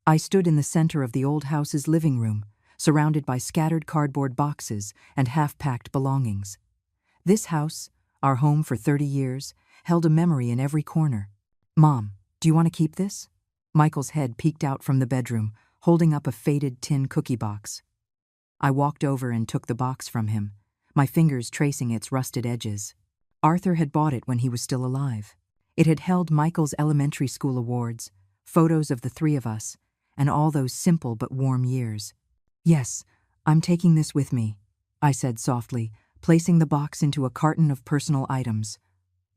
I stood in the center of the old house's living room, surrounded by scattered cardboard boxes and half-packed belongings. This house, our home for 30 years, held a memory in every corner. "Mom, do you want to keep this?" Michael's head peeked out from the bedroom, holding up a faded tin cookie box. I walked over and took the box from him, my fingers tracing its rusted edges. Arthur had bought it when he was still alive. It had held Michael's elementary school awards, photos of the three of us, and all those simple but warm years. "Yes, I'm taking this with me," I said softly, placing the box into a carton of personal items.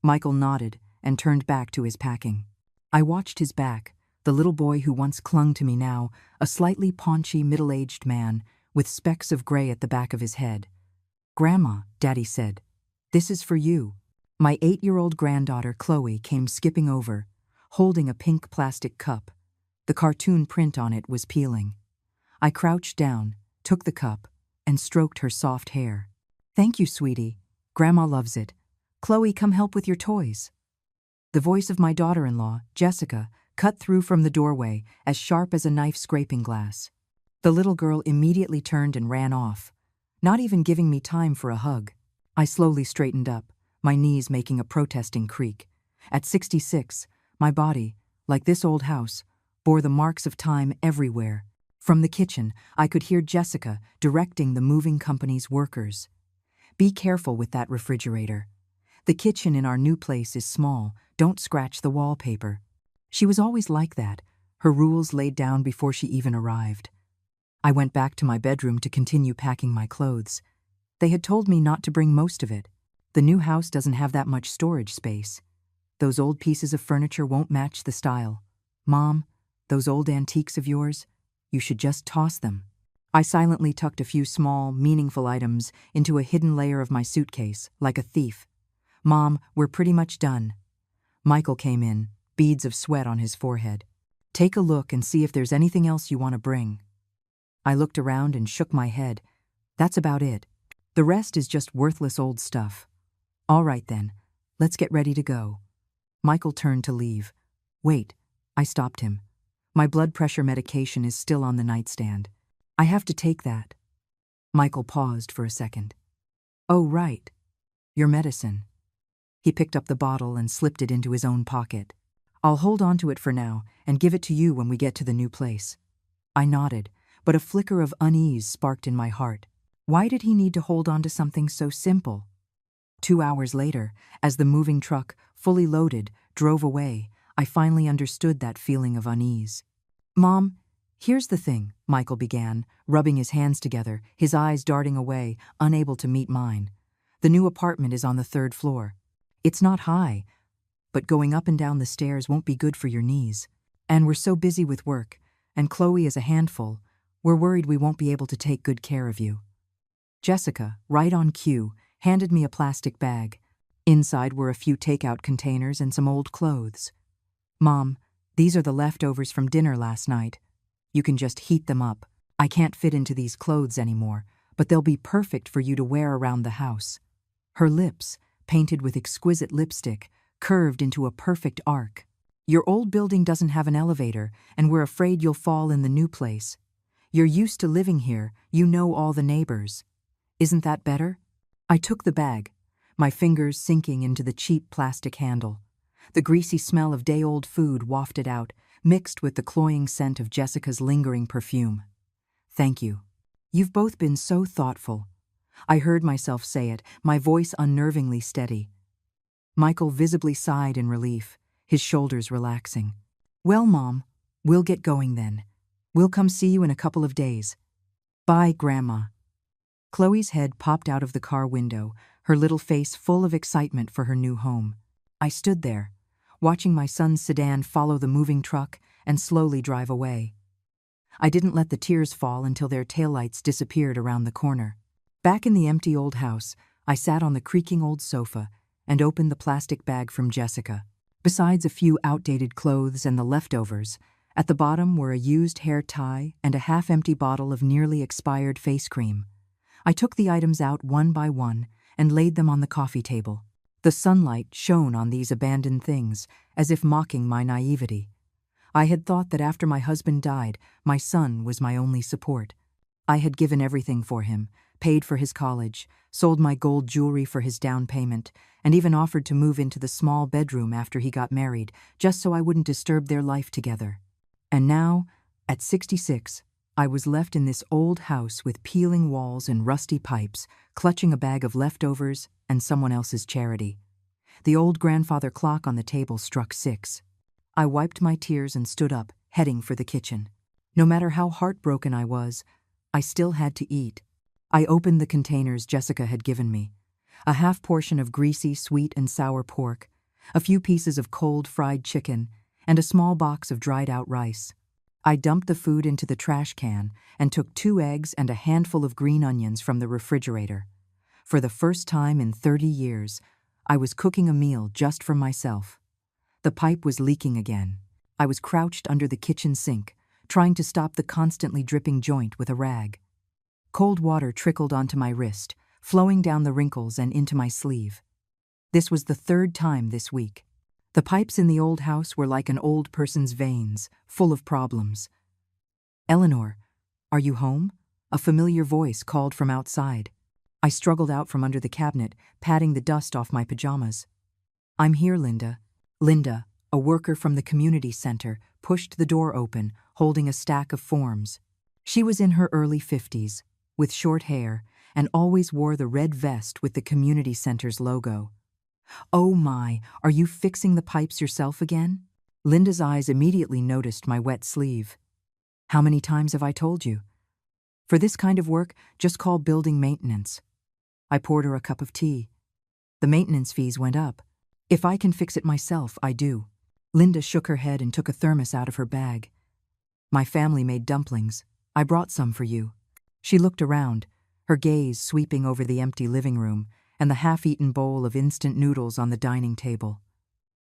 Michael nodded and turned back to his packing. I watched his back, the little boy who once clung to me now, a slightly paunchy middle-aged man with specks of gray at the back of his head. "Grandma," Daddy said, "this is for you." My 8-year-old granddaughter, Chloe, came skipping over, holding a pink plastic cup. The cartoon print on it was peeling. I crouched down, took the cup, and stroked her soft hair. "Thank you, sweetie. Grandma loves it. Chloe, come help with your toys." The voice of my daughter-in-law, Jessica, cut through from the doorway, as sharp as a knife scraping glass. The little girl immediately turned and ran off, not even giving me time for a hug. I slowly straightened up, my knees making a protesting creak. At 66, my body, like this old house, bore the marks of time everywhere. From the kitchen, I could hear Jessica directing the moving company's workers. "Be careful with that refrigerator. The kitchen in our new place is small. Don't scratch the wallpaper." She was always like that, her rules laid down before she even arrived. I went back to my bedroom to continue packing my clothes. They had told me not to bring most of it. The new house doesn't have that much storage space. Those old pieces of furniture won't match the style. "Mom, those old antiques of yours, you should just toss them." I silently tucked a few small, meaningful items into a hidden layer of my suitcase, like a thief. "Mom, we're pretty much done." Michael came in, beads of sweat on his forehead. "Take a look and see if there's anything else you want to bring." I looked around and shook my head. "That's about it. The rest is just worthless old stuff." "All right then, let's get ready to go." Michael turned to leave. "Wait," I stopped him. "My blood pressure medication is still on the nightstand. I have to take that." Michael paused for a second. "Oh, right. Your medicine." He picked up the bottle and slipped it into his own pocket. "I'll hold on to it for now and give it to you when we get to the new place." I nodded, but a flicker of unease sparked in my heart. Why did he need to hold on to something so simple? 2 hours later, as the moving truck, fully loaded, drove away, I finally understood that feeling of unease. "Mom, here's the thing," Michael began, rubbing his hands together, his eyes darting away, unable to meet mine. "The new apartment is on the 3rd floor. It's not high, but going up and down the stairs won't be good for your knees. And we're so busy with work, and Chloe is a handful, we're worried we won't be able to take good care of you." Jessica, right on cue, handed me a plastic bag. Inside were a few takeout containers and some old clothes. "Mom, these are the leftovers from dinner last night. You can just heat them up. I can't fit into these clothes anymore, but they'll be perfect for you to wear around the house." Her lips, painted with exquisite lipstick, curved into a perfect arc. "Your old building doesn't have an elevator, and we're afraid you'll fall in the new place. You're used to living here, you know all the neighbors. Isn't that better?" I took the bag, my fingers sinking into the cheap plastic handle. The greasy smell of day-old food wafted out, mixed with the cloying scent of Jessica's lingering perfume. "Thank you. You've both been so thoughtful." I heard myself say it, my voice unnervingly steady. Michael visibly sighed in relief, his shoulders relaxing. "Well, Mom, we'll get going then. We'll come see you in a couple of days. Bye, Grandma." Chloe's head popped out of the car window, her little face full of excitement for her new home. I stood there, watching my son's sedan follow the moving truck and slowly drive away. I didn't let the tears fall until their taillights disappeared around the corner. Back in the empty old house, I sat on the creaking old sofa and opened the plastic bag from Jessica. Besides a few outdated clothes and the leftovers, at the bottom were a used hair tie and a half-empty bottle of nearly expired face cream. I took the items out one by one and laid them on the coffee table. The sunlight shone on these abandoned things, as if mocking my naivety. I had thought that after my husband died, my son was my only support. I had given everything for him, paid for his college, sold my gold jewelry for his down payment, and even offered to move into the small bedroom after he got married, just so I wouldn't disturb their life together. And now, at 66, I was left in this old house with peeling walls and rusty pipes, clutching a bag of leftovers and someone else's charity. The old grandfather clock on the table struck 6. I wiped my tears and stood up, heading for the kitchen. No matter how heartbroken I was, I still had to eat. I opened the containers Jessica had given me. A half portion of greasy, sweet and sour pork, a few pieces of cold fried chicken, and a small box of dried-out rice. I dumped the food into the trash can and took 2 eggs and a handful of green onions from the refrigerator. For the first time in 30 years, I was cooking a meal just for myself. The pipe was leaking again. I was crouched under the kitchen sink, trying to stop the constantly dripping joint with a rag. Cold water trickled onto my wrist, flowing down the wrinkles and into my sleeve. This was the 3rd time this week. The pipes in the old house were like an old person's veins, full of problems. "Eleanor, are you home?" A familiar voice called from outside. I struggled out from under the cabinet, patting the dust off my pajamas. "I'm here, Linda." Linda, a worker from the community center, pushed the door open, holding a stack of forms. She was in her early 50s, with short hair, and always wore the red vest with the community center's logo. "Oh my, are you fixing the pipes yourself again?" Linda's eyes immediately noticed my wet sleeve. "How many times have I told you? For this kind of work, just call building maintenance." I poured her a cup of tea. "The maintenance fees went up. If I can fix it myself, I do." Linda shook her head and took a thermos out of her bag. "My family made dumplings. I brought some for you." She looked around, her gaze sweeping over the empty living room and the half-eaten bowl of instant noodles on the dining table.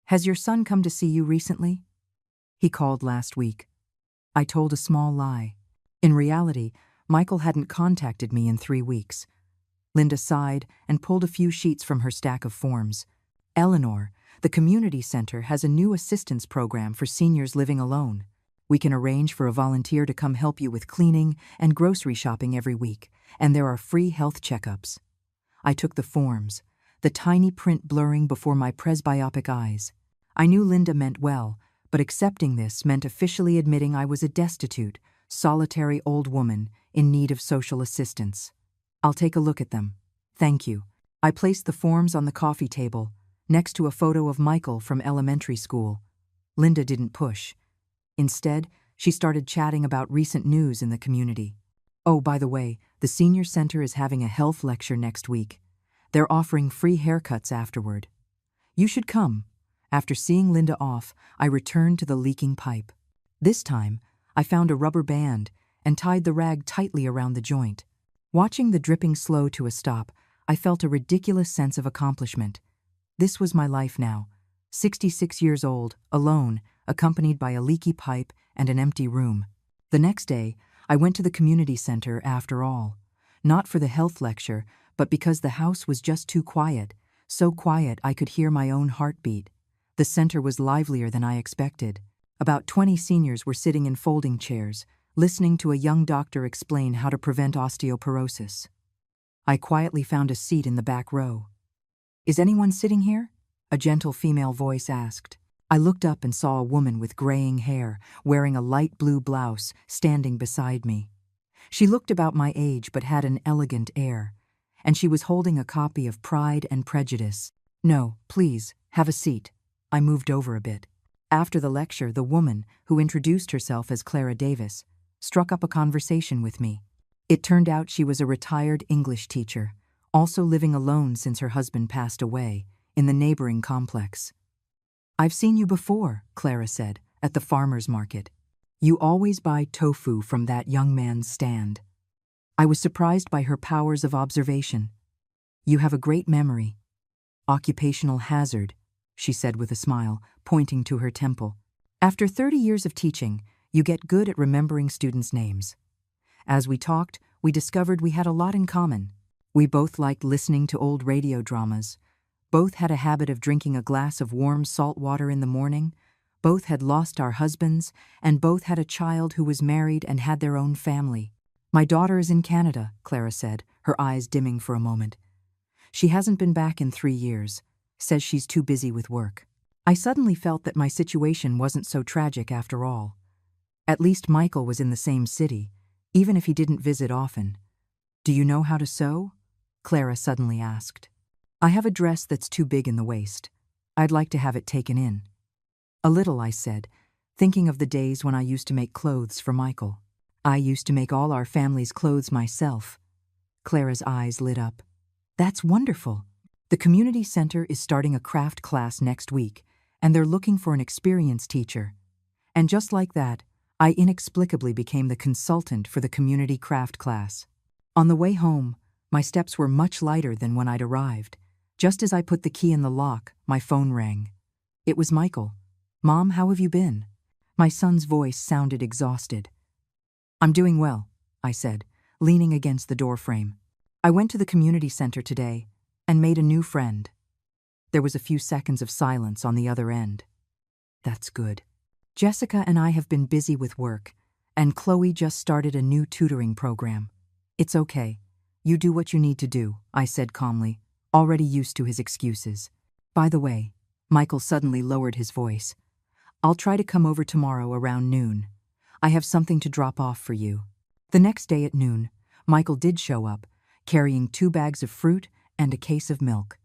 "Has your son come to see you recently?" "He called last week." I told a small lie. In reality, Michael hadn't contacted me in 3 weeks. Linda sighed and pulled a few sheets from her stack of forms. "Eleanor, the community center has a new assistance program for seniors living alone. We can arrange for a volunteer to come help you with cleaning and grocery shopping every week, and there are free health checkups." I took the forms, the tiny print blurring before my presbyopic eyes. I knew Linda meant well, but accepting this meant officially admitting I was a destitute, solitary old woman in need of social assistance. "I'll take a look at them. Thank you." I placed the forms on the coffee table, next to a photo of Michael from elementary school. Linda didn't push. Instead, she started chatting about recent news in the community. "Oh, by the way, the senior center is having a health lecture next week. They're offering free haircuts afterward. You should come." After seeing Linda off, I returned to the leaking pipe. This time, I found a rubber band and tied the rag tightly around the joint. Watching the dripping slow to a stop, I felt a ridiculous sense of accomplishment. This was my life now, 66 years old, alone, accompanied by a leaky pipe and an empty room. The next day, I went to the community center after all. Not for the health lecture, but because the house was just too quiet, so quiet I could hear my own heartbeat. The center was livelier than I expected. About 20 seniors were sitting in folding chairs, listening to a young doctor explain how to prevent osteoporosis. I quietly found a seat in the back row. "Is anyone sitting here?" a gentle female voice asked. I looked up and saw a woman with graying hair, wearing a light blue blouse, standing beside me. She looked about my age but had an elegant air, and she was holding a copy of Pride and Prejudice. "No, please, have a seat." I moved over a bit. After the lecture, the woman, who introduced herself as Clara Davis, struck up a conversation with me. It turned out she was a retired English teacher, also living alone since her husband passed away, in the neighboring complex. "I've seen you before," Clara said, "at the farmer's market. You always buy tofu from that young man's stand." I was surprised by her powers of observation. "You have a great memory." "Occupational hazard," she said with a smile, pointing to her temple. "After 30 years of teaching, you get good at remembering students' names." As we talked, we discovered we had a lot in common. We both liked listening to old radio dramas. Both had a habit of drinking a glass of warm salt water in the morning. Both had lost our husbands, and both had a child who was married and had their own family. My daughter is in Canada, Clara said, her eyes dimming for a moment. She hasn't been back in 3 years, says she's too busy with work. I suddenly felt that my situation wasn't so tragic after all. At least Michael was in the same city, even if he didn't visit often. Do you know how to sew? Clara suddenly asked. I have a dress that's too big in the waist. I'd like to have it taken in. A little, I said, thinking of the days when I used to make clothes for Michael. I used to make all our family's clothes myself. Clara's eyes lit up. That's wonderful. The community center is starting a craft class next week, and they're looking for an experienced teacher. And just like that, I inexplicably became the consultant for the community craft class. On the way home, my steps were much lighter than when I'd arrived. Just as I put the key in the lock, my phone rang. It was Michael. Mom, how have you been? My son's voice sounded exhausted. I'm doing well, I said, leaning against the doorframe. I went to the community center today and made a new friend. There was a few seconds of silence on the other end. That's good. Jessica and I have been busy with work, and Chloe just started a new tutoring program. It's okay. You do what you need to do, I said calmly, already used to his excuses. By the way, Michael suddenly lowered his voice. I'll try to come over tomorrow around noon. I have something to drop off for you. The next day at noon, Michael did show up, carrying 2 bags of fruit and a case of milk.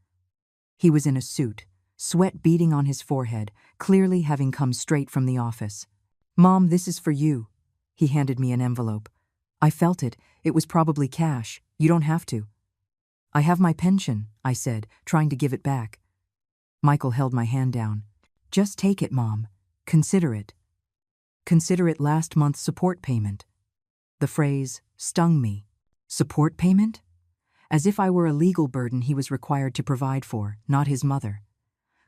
He was in a suit, sweat beading on his forehead, clearly having come straight from the office. Mom, this is for you. He handed me an envelope. I felt it. It was probably cash. You don't have to. I have my pension, I said, trying to give it back. Michael held my hand down. Just take it, Mom. Consider it. Consider it last month's support payment. The phrase stung me. Support payment? As if I were a legal burden he was required to provide for, not his mother.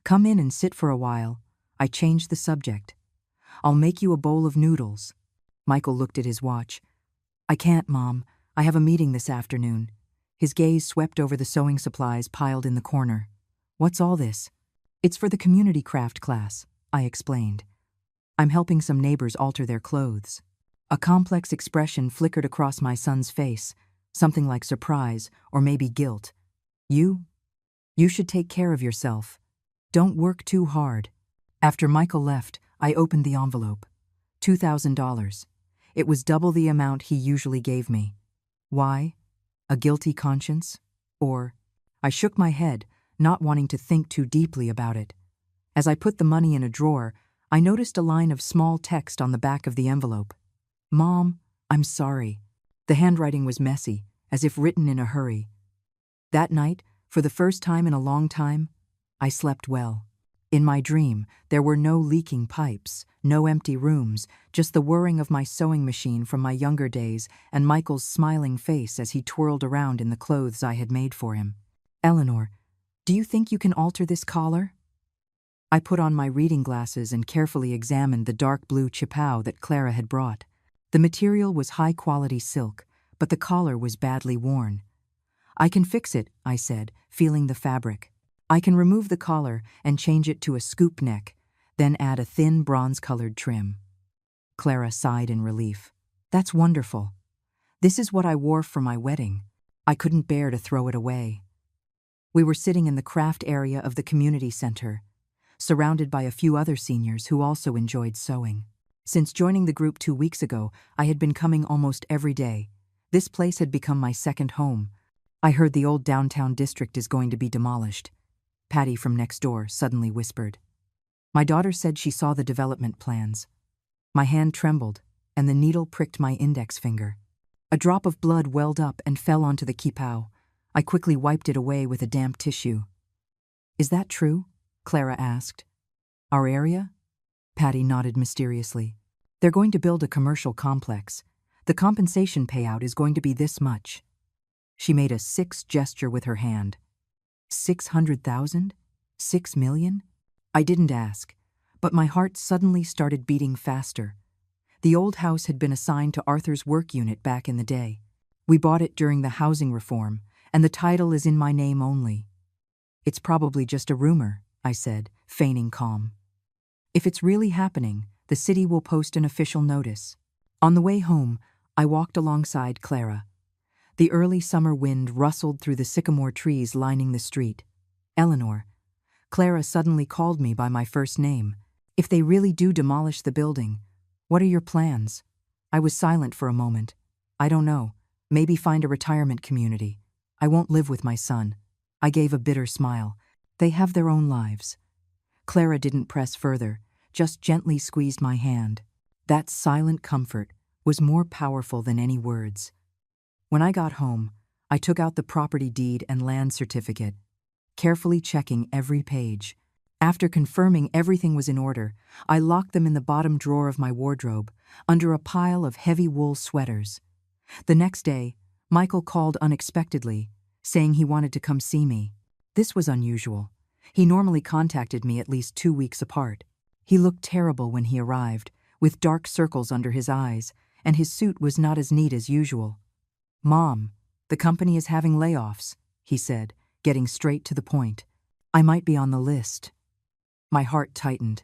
Come in and sit for a while. I changed the subject. I'll make you a bowl of noodles. Michael looked at his watch. I can't, Mom. I have a meeting this afternoon. His gaze swept over the sewing supplies piled in the corner. What's all this? It's for the community craft class, I explained. I'm helping some neighbors alter their clothes. A complex expression flickered across my son's face, something like surprise or maybe guilt. You should take care of yourself. Don't work too hard. After Michael left, I opened the envelope. $2,000. It was double the amount he usually gave me. Why? A guilty conscience? Or? I shook my head, not wanting to think too deeply about it. As I put the money in a drawer, I noticed a line of small text on the back of the envelope. Mom, I'm sorry. The handwriting was messy, as if written in a hurry. That night, for the first time in a long time, I slept well. In my dream, there were no leaking pipes, no empty rooms, just the whirring of my sewing machine from my younger days and Michael's smiling face as he twirled around in the clothes I had made for him. Eleanor, do you think you can alter this collar? I put on my reading glasses and carefully examined the dark blue chipao that Clara had brought. The material was high-quality silk, but the collar was badly worn. I can fix it, I said, feeling the fabric. I can remove the collar and change it to a scoop neck, then add a thin bronze-colored trim. Clara sighed in relief. That's wonderful. This is what I wore for my wedding. I couldn't bear to throw it away. We were sitting in the craft area of the community center, surrounded by a few other seniors who also enjoyed sewing. Since joining the group 2 weeks ago, I had been coming almost every day. This place had become my second home. I heard the old downtown district is going to be demolished. Patty from next door suddenly whispered. My daughter said she saw the development plans. My hand trembled, and the needle pricked my index finger. A drop of blood welled up and fell onto the kipao. I quickly wiped it away with a damp tissue. Is that true? Clara asked. Our area? Patty nodded mysteriously. They're going to build a commercial complex. The compensation payout is going to be this much. She made a 6 gesture with her hand. 600,000? 6 million? I didn't ask, but my heart suddenly started beating faster. The old house had been assigned to Arthur's work unit back in the day. We bought it during the housing reform, and the title is in my name only. It's probably just a rumor, I said, feigning calm. If it's really happening, the city will post an official notice. On the way home, I walked alongside Clara. The early summer wind rustled through the sycamore trees lining the street. Eleanor. Clara suddenly called me by my first name. If they really do demolish the building, what are your plans? I was silent for a moment. I don't know. Maybe find a retirement community. I won't live with my son. I gave a bitter smile. They have their own lives. Clara didn't press further, just gently squeezed my hand. That silent comfort was more powerful than any words. When I got home, I took out the property deed and land certificate, carefully checking every page. After confirming everything was in order, I locked them in the bottom drawer of my wardrobe, under a pile of heavy wool sweaters. The next day, Michael called unexpectedly, saying he wanted to come see me. This was unusual. He normally contacted me at least 2 weeks apart. He looked terrible when he arrived, with dark circles under his eyes, and his suit was not as neat as usual. "Mom, the company is having layoffs," he said, getting straight to the point. "I might be on the list." My heart tightened.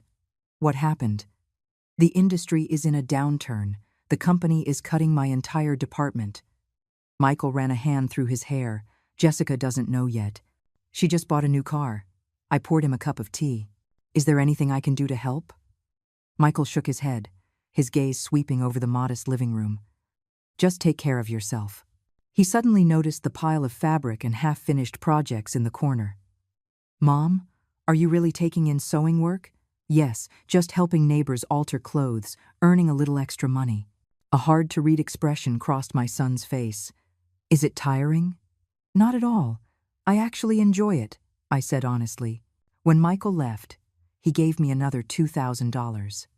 What happened? "The industry is in a downturn. The company is cutting my entire department." Michael ran a hand through his hair. "Jessica doesn't know yet. She just bought a new car." I poured him a cup of tea. "Is there anything I can do to help?" Michael shook his head, his gaze sweeping over the modest living room. "Just take care of yourself." He suddenly noticed the pile of fabric and half-finished projects in the corner. "Mom, are you really taking in sewing work?" "Yes, just helping neighbors alter clothes, earning a little extra money." A hard-to-read expression crossed my son's face. "Is it tiring?" "Not at all. I actually enjoy it," I said honestly. When Michael left, he gave me another $2,000.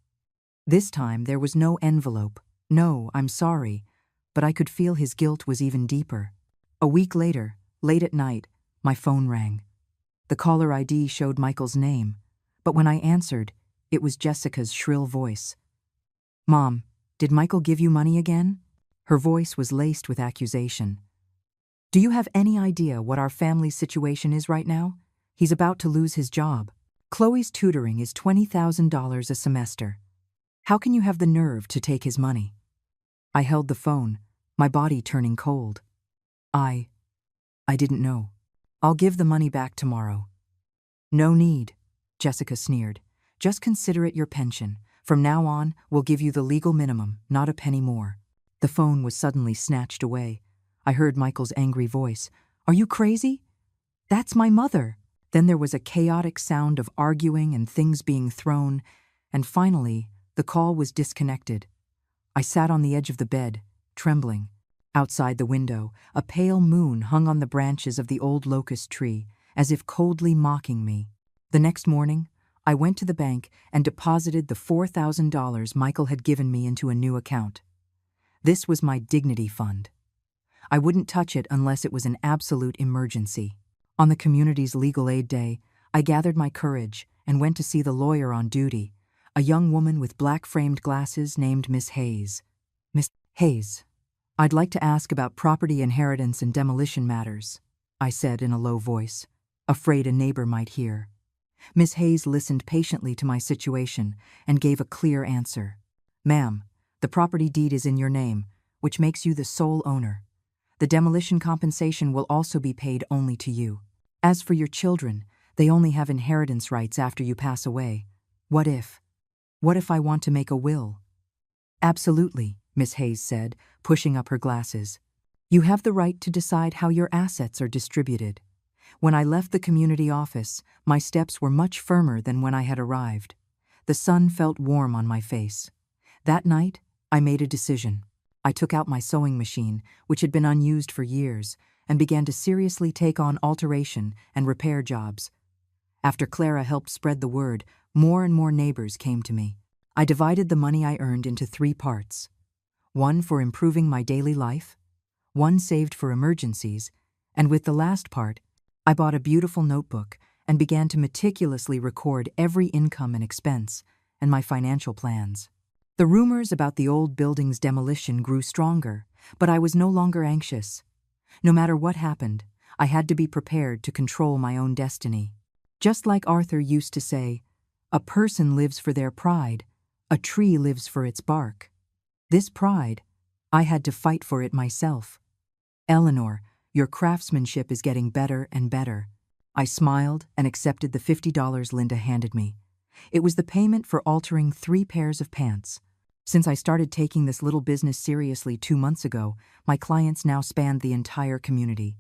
This time there was no envelope. "No, I'm sorry," but I could feel his guilt was even deeper. A week later, late at night, my phone rang. The caller ID showed Michael's name, but when I answered, it was Jessica's shrill voice. "Mom, did Michael give you money again?" Her voice was laced with accusation. "Do you have any idea what our family's situation is right now? He's about to lose his job. Chloe's tutoring is $20,000 a semester. How can you have the nerve to take his money?" I held the phone, my body turning cold. I didn't know. "I'll give the money back tomorrow." "No need," Jessica sneered. "Just consider it your pension. From now on, we'll give you the legal minimum, not a penny more." The phone was suddenly snatched away. I heard Michael's angry voice. "Are you crazy? That's my mother." Then there was a chaotic sound of arguing and things being thrown, and finally, the call was disconnected. I sat on the edge of the bed, trembling. Outside the window, a pale moon hung on the branches of the old locust tree, as if coldly mocking me. The next morning, I went to the bank and deposited the $4,000 Michael had given me into a new account. This was my dignity fund. I wouldn't touch it unless it was an absolute emergency. On the community's legal aid day, I gathered my courage and went to see the lawyer on duty, a young woman with black-framed glasses named Miss Hayes. "Miss Hayes, I'd like to ask about property inheritance and demolition matters," I said in a low voice, afraid a neighbor might hear. Miss Hayes listened patiently to my situation and gave a clear answer. "Ma'am, the property deed is in your name, which makes you the sole owner. The demolition compensation will also be paid only to you. As for your children, they only have inheritance rights after you pass away. What if I want to make a will?" "Absolutely," Miss Hayes said, pushing up her glasses. "You have the right to decide how your assets are distributed." When I left the community office, my steps were much firmer than when I had arrived. The sun felt warm on my face. That night, I made a decision. I took out my sewing machine, which had been unused for years, and began to seriously take on alteration and repair jobs. After Clara helped spread the word, more and more neighbors came to me. I divided the money I earned into 3 parts. One for improving my daily life, one saved for emergencies, and with the last part, I bought a beautiful notebook and began to meticulously record every income and expense and my financial plans. The rumors about the old building's demolition grew stronger, but I was no longer anxious. No matter what happened, I had to be prepared to control my own destiny. Just like Arthur used to say, A person lives for their pride. A tree lives for its bark. This pride, I had to fight for it myself. Eleanor, your craftsmanship is getting better and better. I smiled and accepted the $50 Linda handed me. It was the payment for altering 3 pairs of pants. Since I started taking this little business seriously 2 months ago, my clients now spanned the entire community.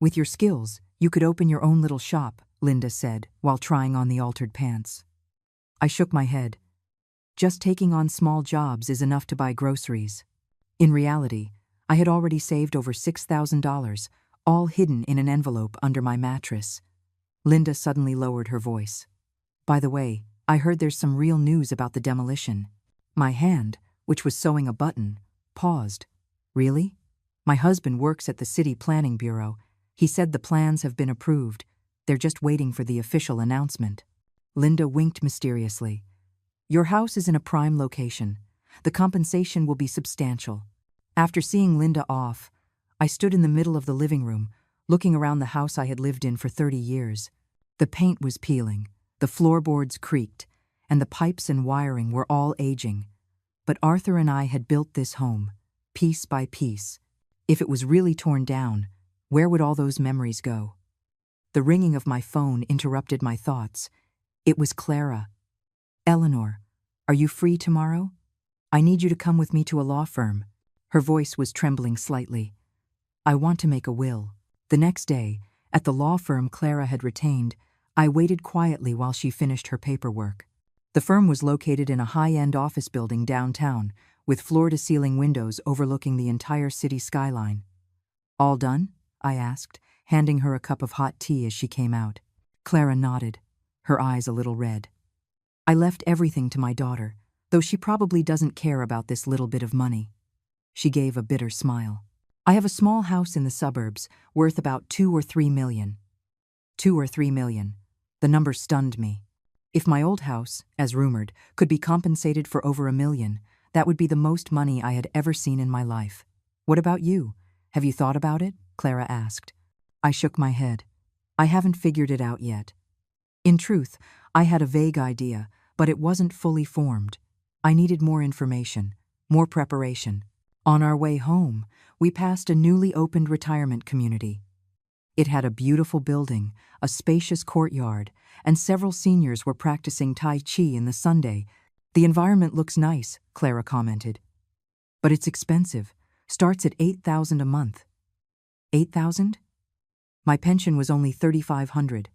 With your skills, you could open your own little shop, Linda said, while trying on the altered pants. I shook my head. Just taking on small jobs is enough to buy groceries. In reality, I had already saved over $6,000, all hidden in an envelope under my mattress. Linda suddenly lowered her voice. By the way, I heard there's some real news about the demolition. My hand, which was sewing a button, paused. Really? My husband works at the City Planning Bureau. He said the plans have been approved. They're just waiting for the official announcement. Linda winked mysteriously. Your house is in a prime location. The compensation will be substantial. After seeing Linda off, I stood in the middle of the living room, looking around the house I had lived in for 30 years. The paint was peeling, the floorboards creaked, and the pipes and wiring were all aging. But Arthur and I had built this home, piece by piece. If it was really torn down, where would all those memories go? The ringing of my phone interrupted my thoughts. It was Clara. Eleanor, are you free tomorrow? I need you to come with me to a law firm. Her voice was trembling slightly. I want to make a will. The next day, at the law firm Clara had retained, I waited quietly while she finished her paperwork. The firm was located in a high-end office building downtown, with floor-to-ceiling windows overlooking the entire city skyline. All done? I asked, handing her a cup of hot tea as she came out. Clara nodded, her eyes a little red. I left everything to my daughter, though she probably doesn't care about this little bit of money. She gave a bitter smile. I have a small house in the suburbs, worth about 2 or 3 million. 2 or 3 million. The number stunned me. If my old house, as rumored, could be compensated for over $1 million, that would be the most money I had ever seen in my life. What about you? Have you thought about it? Clara asked. I shook my head. I haven't figured it out yet. In truth, I had a vague idea, but it wasn't fully formed. I needed more information, more preparation. On our way home, we passed a newly opened retirement community. It had a beautiful building, a spacious courtyard, and several seniors were practicing Tai Chi in the Sunday. The environment looks nice, Clara commented. But it's expensive. Starts at $8,000 a month. $8,000? My pension was only $3,500.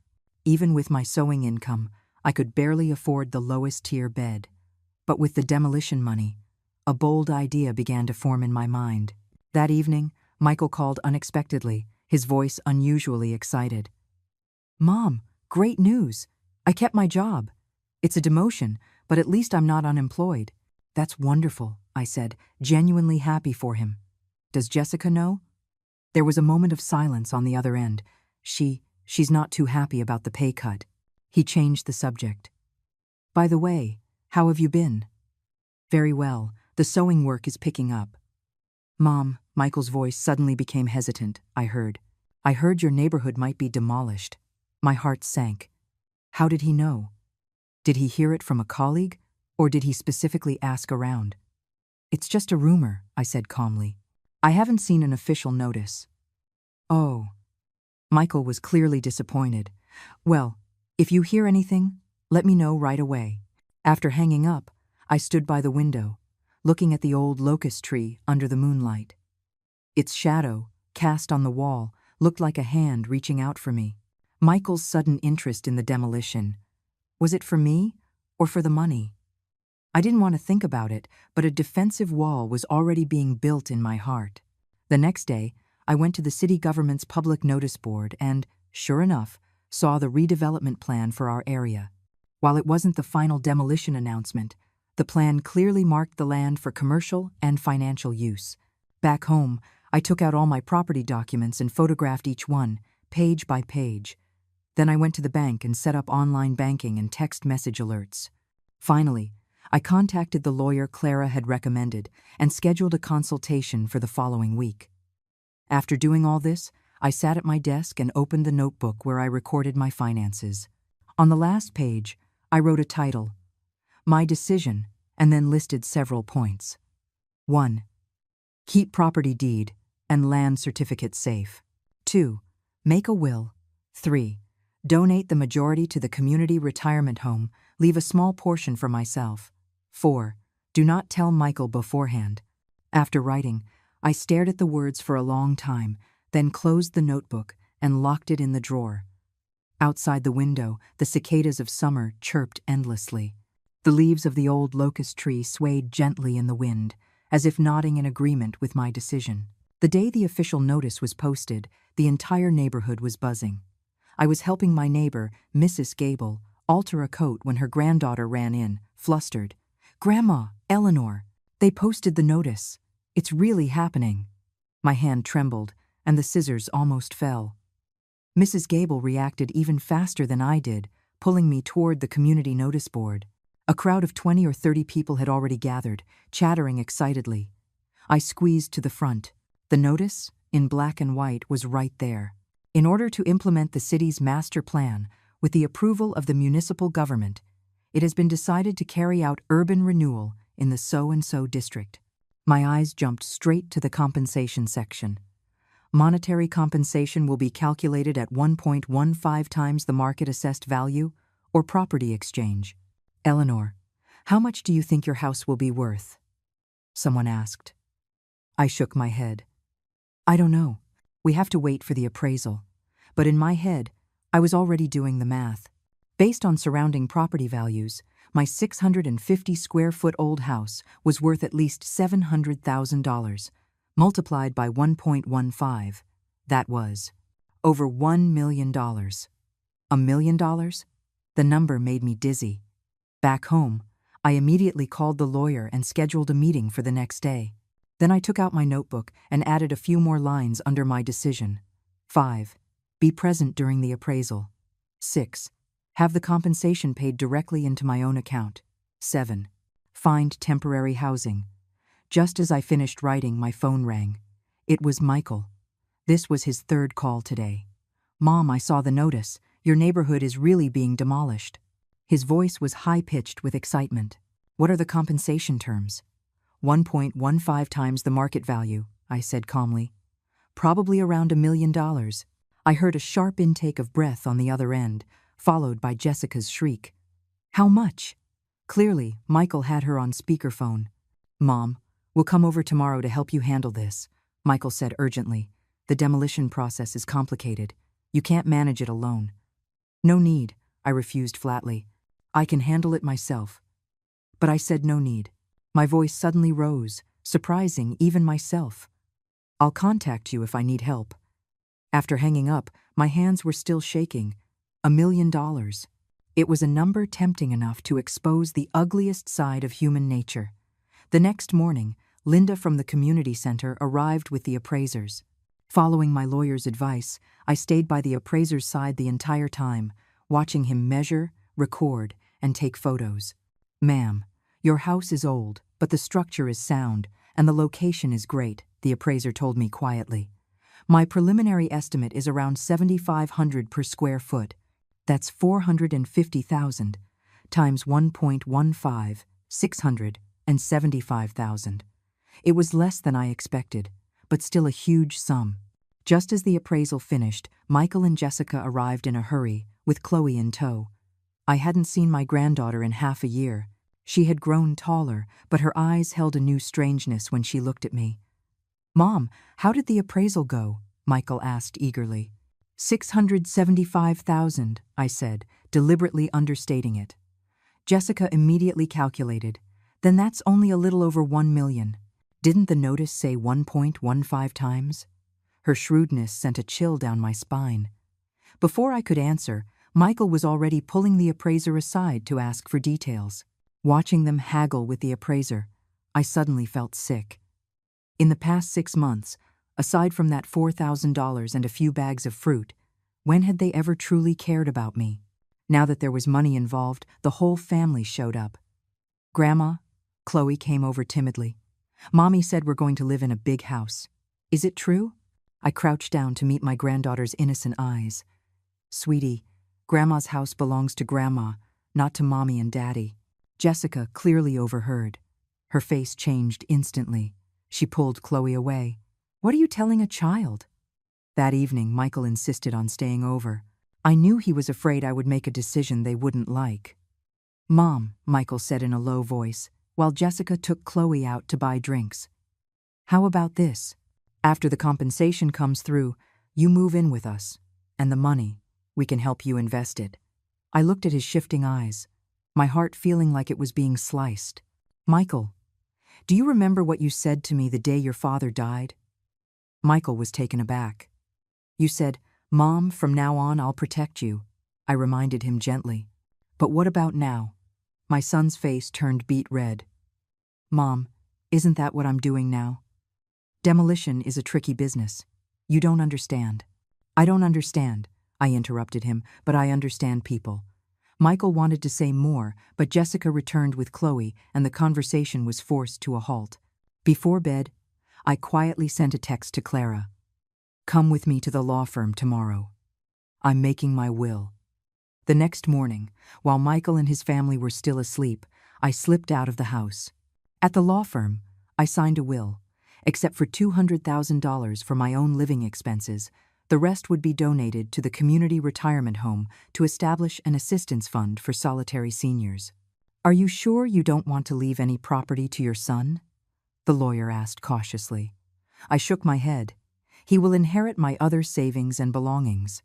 Even with my sewing income, I could barely afford the lowest tier bed. But with the demolition money, a bold idea began to form in my mind. That evening, Michael called unexpectedly, his voice unusually excited. Mom, great news. I kept my job. It's a demotion, but at least I'm not unemployed. That's wonderful, I said, genuinely happy for him. Does Jessica know? There was a moment of silence on the other end. She's not too happy about the pay cut. He changed the subject. By the way, how have you been? Very well. The sewing work is picking up. Mom, Michael's voice suddenly became hesitant, I heard. I heard your neighborhood might be demolished. My heart sank. How did he know? Did he hear it from a colleague, or did he specifically ask around? It's just a rumor, I said calmly. I haven't seen an official notice. Oh. Michael was clearly disappointed. Well, if you hear anything, let me know right away. After hanging up, I stood by the window, looking at the old locust tree under the moonlight. Its shadow, cast on the wall, looked like a hand reaching out for me. Michael's sudden interest in the demolition. Was it for me or for the money? I didn't want to think about it, but a defensive wall was already being built in my heart. The next day, I went to the city government's public notice board and, sure enough, saw the redevelopment plan for our area. While it wasn't the final demolition announcement, the plan clearly marked the land for commercial and financial use. Back home, I took out all my property documents and photographed each one, page by page. Then I went to the bank and set up online banking and text message alerts. Finally, I contacted the lawyer Clara had recommended and scheduled a consultation for the following week. After doing all this, I sat at my desk and opened the notebook where I recorded my finances. On the last page, I wrote a title, My Decision, and then listed several points. 1. Keep property deed and land certificate safe. 2. Make a will. 3. Donate the majority to the community retirement home, leave a small portion for myself. 4. Do not tell Michael beforehand. After writing, I stared at the words for a long time, then closed the notebook and locked it in the drawer. Outside the window, the cicadas of summer chirped endlessly. The leaves of the old locust tree swayed gently in the wind, as if nodding in agreement with my decision. The day the official notice was posted, the entire neighborhood was buzzing. I was helping my neighbor, Mrs. Gable, alter a coat when her granddaughter ran in, flustered. "Grandma, Eleanor, they posted the notice. It's really happening." My hand trembled, and the scissors almost fell. Mrs. Gable reacted even faster than I did, pulling me toward the community notice board. A crowd of 20 or 30 people had already gathered, chattering excitedly. I squeezed to the front. The notice, in black and white, was right there. In order to implement the city's master plan, with the approval of the municipal government, it has been decided to carry out urban renewal in the so-and-so district. My eyes jumped straight to the compensation section. Monetary compensation will be calculated at 1.15 times the market-assessed value, or property exchange. "Eleanor, how much do you think your house will be worth?" someone asked. I shook my head. "I don't know. We have to wait for the appraisal." But in my head, I was already doing the math. Based on surrounding property values, my 650-square-foot-old house was worth at least $700,000, multiplied by 1.15. That was over $1 million. $1 million? The number made me dizzy. Back home, I immediately called the lawyer and scheduled a meeting for the next day. Then I took out my notebook and added a few more lines under my decision. 5. Be present during the appraisal. 6. Have the compensation paid directly into my own account. 7. Find temporary housing. Just as I finished writing, my phone rang. It was Michael. This was his third call today. "Mom, I saw the notice. Your neighborhood is really being demolished." His voice was high-pitched with excitement. "What are the compensation terms?" 1.15 times the market value, I said calmly. "Probably around $1 million. I heard a sharp intake of breath on the other end, followed by Jessica's shriek. "How much?" Clearly, Michael had her on speakerphone. "Mom, we'll come over tomorrow to help you handle this," Michael said urgently. "The demolition process is complicated. You can't manage it alone." "No need," I refused flatly. "I can handle it myself." But I said no need. My voice suddenly rose, surprising even myself. "I'll contact you if I need help." After hanging up, my hands were still shaking. $1 million. It was a number tempting enough to expose the ugliest side of human nature. The next morning, Linda from the community center arrived with the appraisers. Following my lawyer's advice, I stayed by the appraiser's side the entire time, watching him measure, record, and take photos. "Ma'am, your house is old, but the structure is sound, and the location is great," the appraiser told me quietly. "My preliminary estimate is around $7,500 per square foot. That's $450,000 times 1.15, $675,000. It was less than I expected, but still a huge sum. Just as the appraisal finished, Michael and Jessica arrived in a hurry, with Chloe in tow. I hadn't seen my granddaughter in half a year. She had grown taller, but her eyes held a new strangeness when she looked at me. "Mom, how did the appraisal go?" Michael asked eagerly. $675,000, I said, deliberately understating it. Jessica immediately calculated. "Then that's only a little over $1 million. Didn't the notice say 1.15 times? Her shrewdness sent a chill down my spine. Before I could answer, Michael was already pulling the appraiser aside to ask for details. Watching them haggle with the appraiser, I suddenly felt sick. In the past 6 months, aside from that $4,000 and a few bags of fruit, when had they ever truly cared about me? Now that there was money involved, the whole family showed up. "Grandma," Chloe came over timidly. "Mommy said we're going to live in a big house. Is it true?" I crouched down to meet my granddaughter's innocent eyes. "Sweetie, Grandma's house belongs to Grandma. not to Mommy and Daddy. Jessica clearly overheard. Her face changed instantly. She pulled Chloe away. "What are you telling a child?" That evening, Michael insisted on staying over. I knew he was afraid I would make a decision they wouldn't like. "Mom," Michael said in a low voice, while Jessica took Chloe out to buy drinks. "How about this? After the compensation comes through, you move in with us. And the money, we can help you invest it." I looked at his shifting eyes, my heart feeling like it was being sliced. "Michael, do you remember what you said to me the day your father died?" Michael was taken aback. "You said, 'Mom, from now on I'll protect you,'" I reminded him gently. "But what about now?" My son's face turned beet red. "Mom, isn't that what I'm doing now?" "Demolition is a tricky business. You don't understand." "I don't understand," I interrupted him, "but I understand people." Michael wanted to say more, but Jessica returned with Chloe, and the conversation was forced to a halt. Before bed, I quietly sent a text to Clara. "Come with me to the law firm tomorrow. I'm making my will." The next morning, while Michael and his family were still asleep, I slipped out of the house. At the law firm, I signed a will. Except for $200,000 for my own living expenses, the rest would be donated to the community retirement home to establish an assistance fund for solitary seniors. "Are you sure you don't want to leave any property to your son?" the lawyer asked cautiously. I shook my head. "He will inherit my other savings and belongings.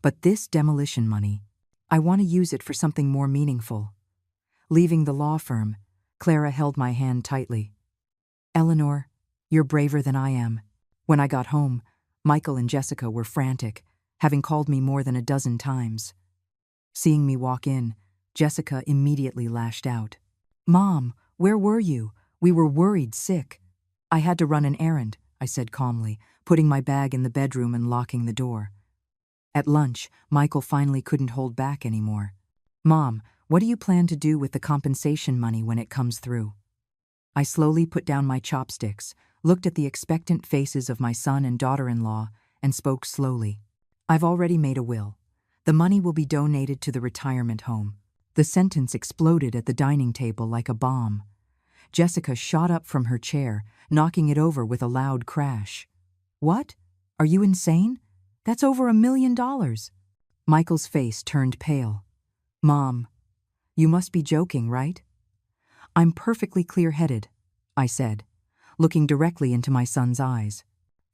But this demolition money, I want to use it for something more meaningful." Leaving the law firm, Clara held my hand tightly. "Eleanor, you're braver than I am." When I got home, Michael and Jessica were frantic, having called me more than a dozen times. Seeing me walk in, Jessica immediately lashed out. "Mom, where were you? We were worried sick." "I had to run an errand," I said calmly, putting my bag in the bedroom and locking the door. At lunch, Michael finally couldn't hold back anymore. "Mom, what do you plan to do with the compensation money when it comes through?" I slowly put down my chopsticks, looked at the expectant faces of my son and daughter-in-law, and spoke slowly. "I've already made a will. The money will be donated to the retirement home." The sentence exploded at the dining table like a bomb. Jessica shot up from her chair, knocking it over with a loud crash. "What? Are you insane? That's over $1 million." Michael's face turned pale. "Mom, you must be joking, right?" "I'm perfectly clear-headed," I said, looking directly into my son's eyes.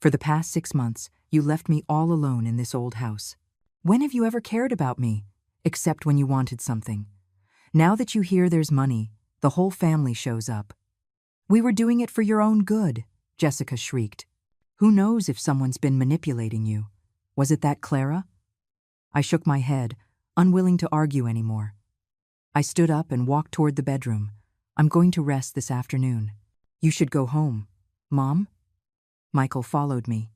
"For the past 6 months, you left me all alone in this old house. When have you ever cared about me, except when you wanted something? Now that you hear there's money, the whole family shows up." "We were doing it for your own good," Jessica shrieked. "Who knows if someone's been manipulating you? Was it that Clara?" I shook my head, unwilling to argue anymore. I stood up and walked toward the bedroom. "I'm going to rest this afternoon." "You should go home." "Mom?" Michael followed me.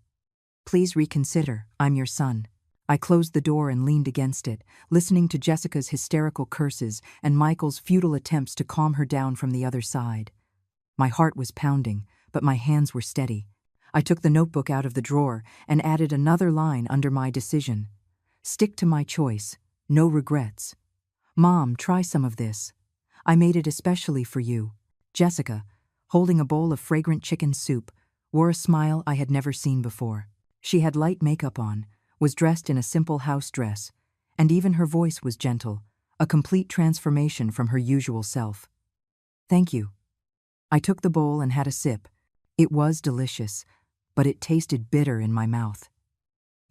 "Please reconsider. I'm your son." I closed the door and leaned against it, listening to Jessica's hysterical curses and Michael's futile attempts to calm her down from the other side. My heart was pounding, but my hands were steady. I took the notebook out of the drawer and added another line under my decision. "Stick to my choice. No regrets." "Mom, try some of this. I made it especially for you." Jessica, holding a bowl of fragrant chicken soup, wore a smile I had never seen before. She had light makeup on, was dressed in a simple house dress, and even her voice was gentle, a complete transformation from her usual self. "Thank you." I took the bowl and had a sip. It was delicious, but it tasted bitter in my mouth.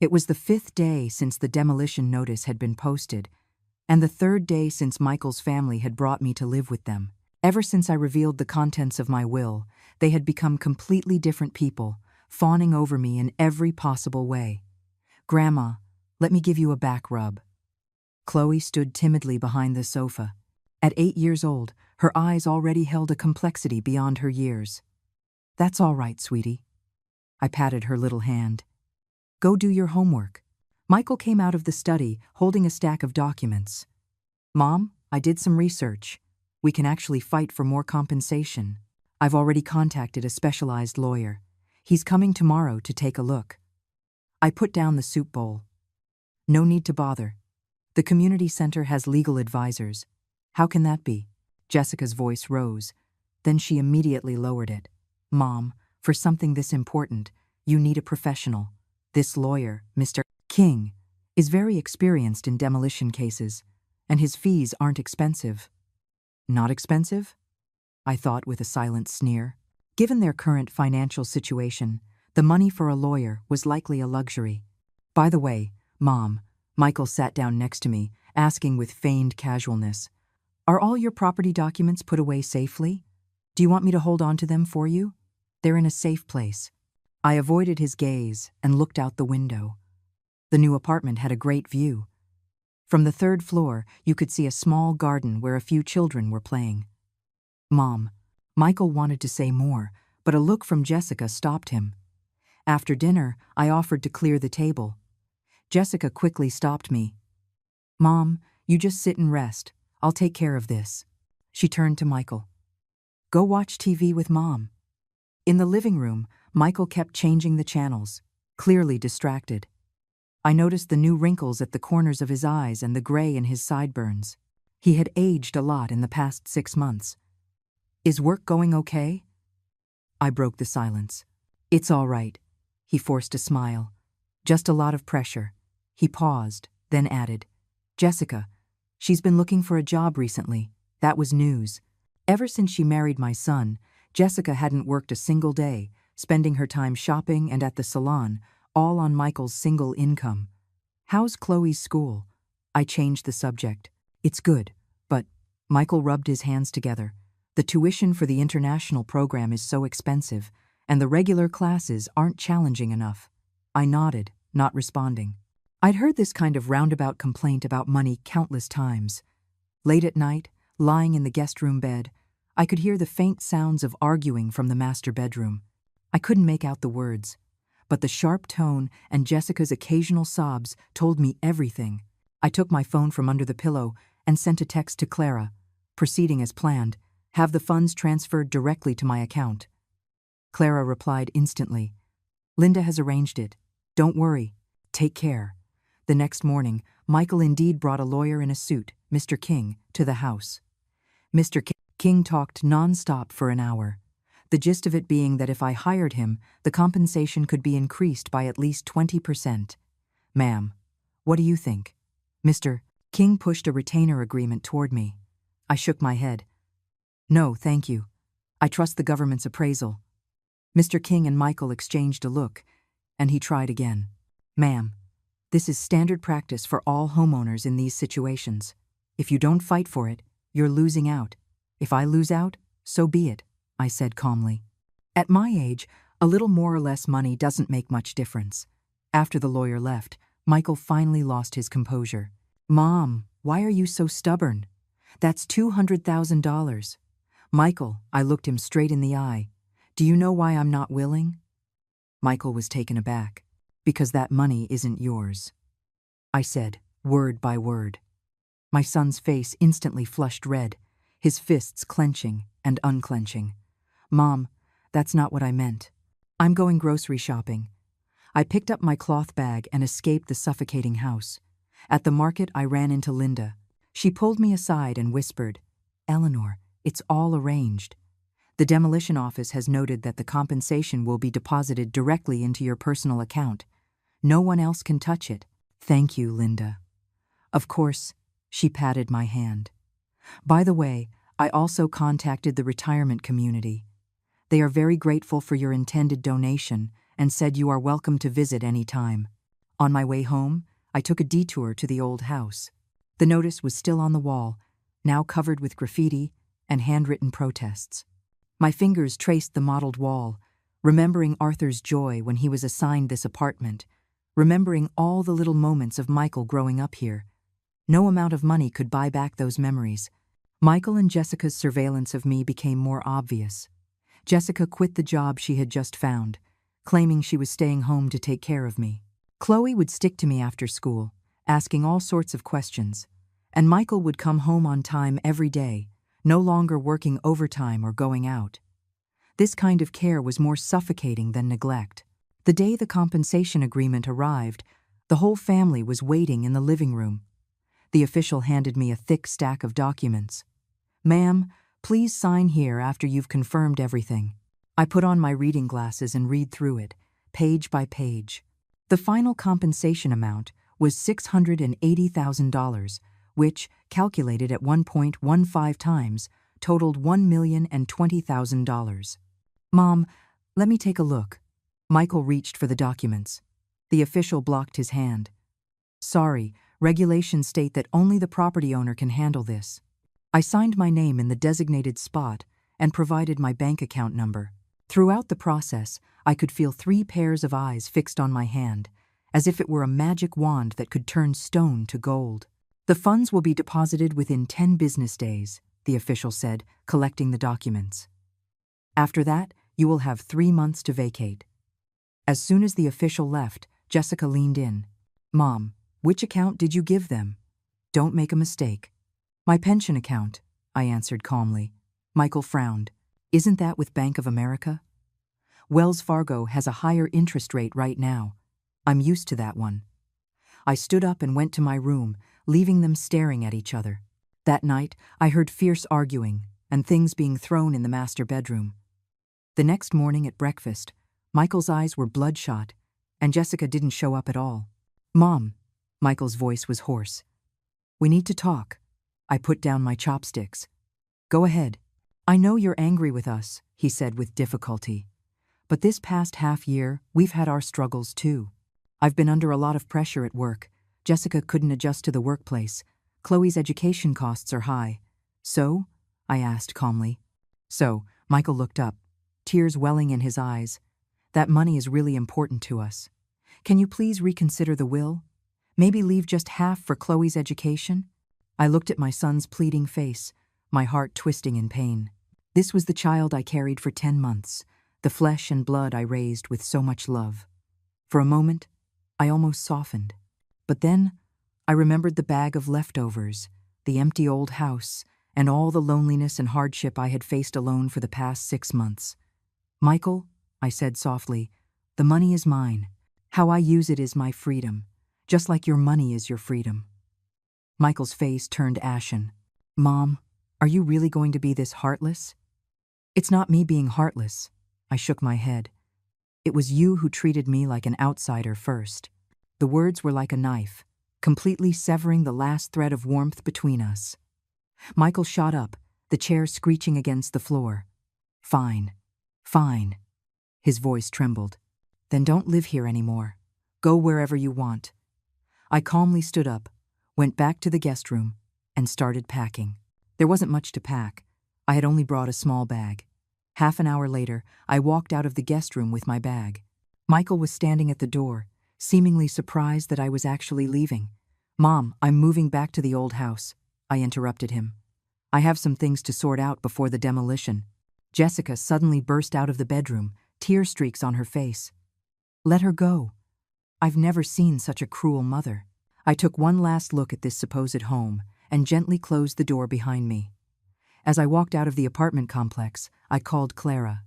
It was the 5th day since the demolition notice had been posted, and the 3rd day since Michael's family had brought me to live with them. Ever since I revealed the contents of my will, they had become completely different people, fawning over me in every possible way. "Grandma, let me give you a back rub." Chloe stood timidly behind the sofa. At 8 years old, her eyes already held a complexity beyond her years. "That's all right, sweetie." I patted her little hand. "Go do your homework." Michael came out of the study, holding a stack of documents. "Mom, I did some research. We can actually fight for more compensation. I've already contacted a specialized lawyer. He's coming tomorrow to take a look." I put down the soup bowl. "No need to bother. The community center has legal advisors. How can that be? Jessica's voice rose. Then she immediately lowered it. Mom, for something this important, you need a professional. This lawyer, Mr. King, is very experienced in demolition cases, and his fees aren't expensive. Not expensive? I thought with a silent sneer. Given their current financial situation, the money for a lawyer was likely a luxury. By the way, Mom, Michael sat down next to me, asking with feigned casualness, are all your property documents put away safely? Do you want me to hold on to them for you? They're in a safe place. I avoided his gaze and looked out the window. The new apartment had a great view. From the third floor, you could see a small garden where a few children were playing. Mom, Michael wanted to say more, but a look from Jessica stopped him. After dinner, I offered to clear the table. Jessica quickly stopped me. Mom, you just sit and rest. I'll take care of this. She turned to Michael. Go watch TV with Mom. In the living room, Michael kept changing the channels, clearly distracted. I noticed the new wrinkles at the corners of his eyes and the gray in his sideburns. He had aged a lot in the past 6 months. Is work going okay? I broke the silence. It's all right. He forced a smile. Just a lot of pressure. He paused, then added, Jessica, she's been looking for a job recently. That was news. Ever since she married my son, Jessica hadn't worked a single day, spending her time shopping and at the salon, all on Michael's single income. How's Chloe's school? I changed the subject. It's good, but Michael rubbed his hands together. The tuition for the international program is so expensive, and the regular classes aren't challenging enough. I nodded, not responding. I'd heard this kind of roundabout complaint about money countless times. Late at night, lying in the guest room bed, I could hear the faint sounds of arguing from the master bedroom. I couldn't make out the words, but the sharp tone and Jessica's occasional sobs told me everything. I took my phone from under the pillow and sent a text to Clara, proceeding as planned, have the funds transferred directly to my account. Clara replied instantly, Linda has arranged it. Don't worry. Take care. The next morning, Michael indeed brought a lawyer in a suit, Mr. King, to the house. Mr. King talked non-stop for an hour. The gist of it being that if I hired him, the compensation could be increased by at least 20%. Ma'am, what do you think? Mr. King pushed a retainer agreement toward me. I shook my head. No, thank you. I trust the government's appraisal. Mr. King and Michael exchanged a look, and he tried again. Ma'am, this is standard practice for all homeowners in these situations. If you don't fight for it, you're losing out. If I lose out, so be it, I said calmly. At my age, a little more or less money doesn't make much difference. After the lawyer left, Michael finally lost his composure. Mom, why are you so stubborn? That's $200,000. Michael, I looked him straight in the eye. Do you know why I'm not willing? Michael was taken aback. Because that money isn't yours. I said, word by word. My son's face instantly flushed red, his fists clenching and unclenching. Mom, that's not what I meant. I'm going grocery shopping. I picked up my cloth bag and escaped the suffocating house. At the market, I ran into Linda. She pulled me aside and whispered, Eleanor, it's all arranged. The demolition office has noted that the compensation will be deposited directly into your personal account. No one else can touch it. Thank you, Linda. Of course, she patted my hand. By the way, I also contacted the retirement community. They are very grateful for your intended donation and said you are welcome to visit any time. On my way home, I took a detour to the old house. The notice was still on the wall, now covered with graffiti and handwritten protests. My fingers traced the mottled wall, remembering Arthur's joy when he was assigned this apartment, remembering all the little moments of Michael growing up here. No amount of money could buy back those memories. Michael and Jessica's surveillance of me became more obvious. Jessica quit the job she had just found, claiming she was staying home to take care of me. Chloe would stick to me after school, asking all sorts of questions, and Michael would come home on time every day, no longer working overtime or going out. This kind of care was more suffocating than neglect. The day the compensation agreement arrived, the whole family was waiting in the living room. The official handed me a thick stack of documents. "Ma'am, please sign here after you've confirmed everything." I put on my reading glasses and read through it, page by page. The final compensation amount was $680,000, which, calculated at 1.15 times, totaled $1,020,000. "Mom, let me take a look." Michael reached for the documents. The official blocked his hand. "Sorry, regulations state that only the property owner can handle this." I signed my name in the designated spot and provided my bank account number. Throughout the process, I could feel 3 pairs of eyes fixed on my hand, as if it were a magic wand that could turn stone to gold. "The funds will be deposited within 10 business days," the official said, collecting the documents. "After that, you will have 3 months to vacate." As soon as the official left, Jessica leaned in. "Mom, which account did you give them? Don't make a mistake." "My pension account," I answered calmly. Michael frowned. "Isn't that with Bank of America?" "Wells Fargo has a higher interest rate right now. I'm used to that one." I stood up and went to my room, leaving them staring at each other. That night, I heard fierce arguing and things being thrown in the master bedroom. The next morning at breakfast, Michael's eyes were bloodshot, and Jessica didn't show up at all. "Mom," Michael's voice was hoarse. "We need to talk." I put down my chopsticks. "Go ahead." "I know you're angry with us," he said with difficulty. "But this past half year, we've had our struggles too. I've been under a lot of pressure at work. Jessica couldn't adjust to the workplace. Chloe's education costs are high. So?" I asked calmly. "So," Michael looked up, tears welling in his eyes. "That money is really important to us. Can you please reconsider the will? Maybe leave just half for Chloe's education?" I looked at my son's pleading face, my heart twisting in pain. This was the child I carried for 10 months, the flesh and blood I raised with so much love. For a moment, I almost softened. But then, I remembered the bag of leftovers, the empty old house, and all the loneliness and hardship I had faced alone for the past 6 months. "Michael," I said softly, "the money is mine. How I use it is my freedom, just like your money is your freedom." Michael's face turned ashen. "Mom, are you really going to be this heartless?" "It's not me being heartless." I shook my head. "It was you who treated me like an outsider first." The words were like a knife, completely severing the last thread of warmth between us. Michael shot up, the chair screeching against the floor. "Fine. Fine." His voice trembled. "Then don't live here anymore. Go wherever you want." I calmly stood up, went back to the guest room, and started packing. There wasn't much to pack. I had only brought a small bag. Half an hour later, I walked out of the guest room with my bag. Michael was standing at the door, seemingly surprised that I was actually leaving. "Mom, I'm moving back to the old house," I interrupted him. "I have some things to sort out before the demolition." Jessica suddenly burst out of the bedroom, tear streaks on her face. "Let her go." I've never seen such a cruel mother. I took one last look at this supposed home and gently closed the door behind me. As I walked out of the apartment complex, I called Clara.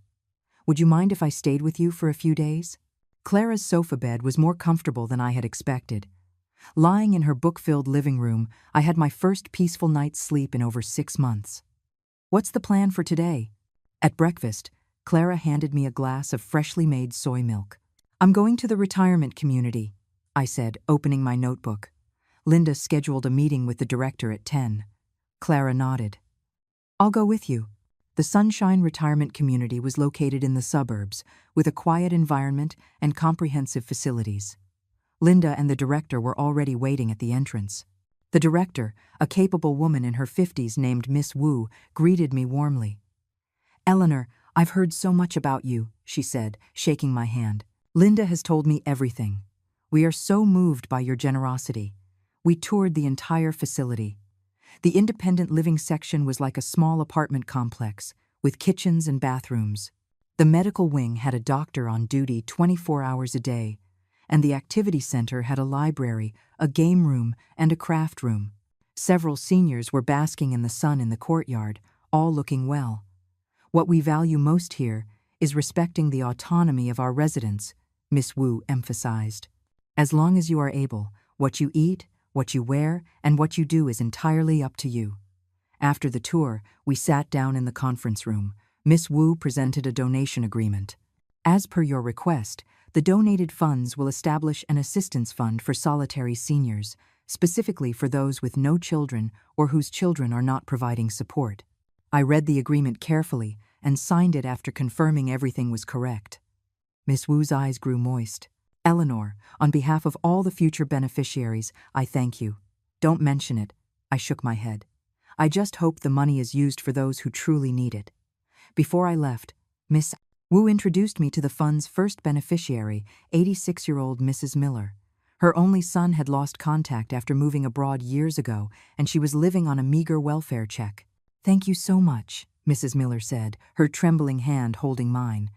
"Would you mind if I stayed with you for a few days?" Clara's sofa bed was more comfortable than I had expected. Lying in her book-filled living room, I had my first peaceful night's sleep in over 6 months. "What's the plan for today?" At breakfast, Clara handed me a glass of freshly made soy milk. "I'm going to the retirement community," I said, opening my notebook. "Linda scheduled a meeting with the director at 10. Clara nodded. "I'll go with you." The Sunshine Retirement Community was located in the suburbs, with a quiet environment and comprehensive facilities. Linda and the director were already waiting at the entrance. The director, a capable woman in her 50s named Miss Wu, greeted me warmly. "Eleanor, I've heard so much about you," she said, shaking my hand. "Linda has told me everything. We are so moved by your generosity." We toured the entire facility. The independent living section was like a small apartment complex, with kitchens and bathrooms. The medical wing had a doctor on duty 24 hours a day, and the activity center had a library, a game room, and a craft room. Several seniors were basking in the sun in the courtyard, all looking well. "What we value most here is respecting the autonomy of our residents," Miss Wu emphasized. "As long as you are able, what you eat, What you wear and what you do is entirely up to you. After the tour, we sat down in the conference room. Miss Wu presented a donation agreement. As per your request, the donated funds will establish an assistance fund for solitary seniors, specifically for those with no children or whose children are not providing support. I read the agreement carefully and signed it after confirming everything was correct. Miss Wu's eyes grew moist. Eleanor, on behalf of all the future beneficiaries, I thank you. Don't mention it. I shook my head. I just hope the money is used for those who truly need it. Before I left, Miss Wu introduced me to the fund's first beneficiary, 86-year-old Mrs. Miller. Her only son had lost contact after moving abroad years ago, and she was living on a meager welfare check. Thank you so much, Mrs. Miller said, her trembling hand holding mine.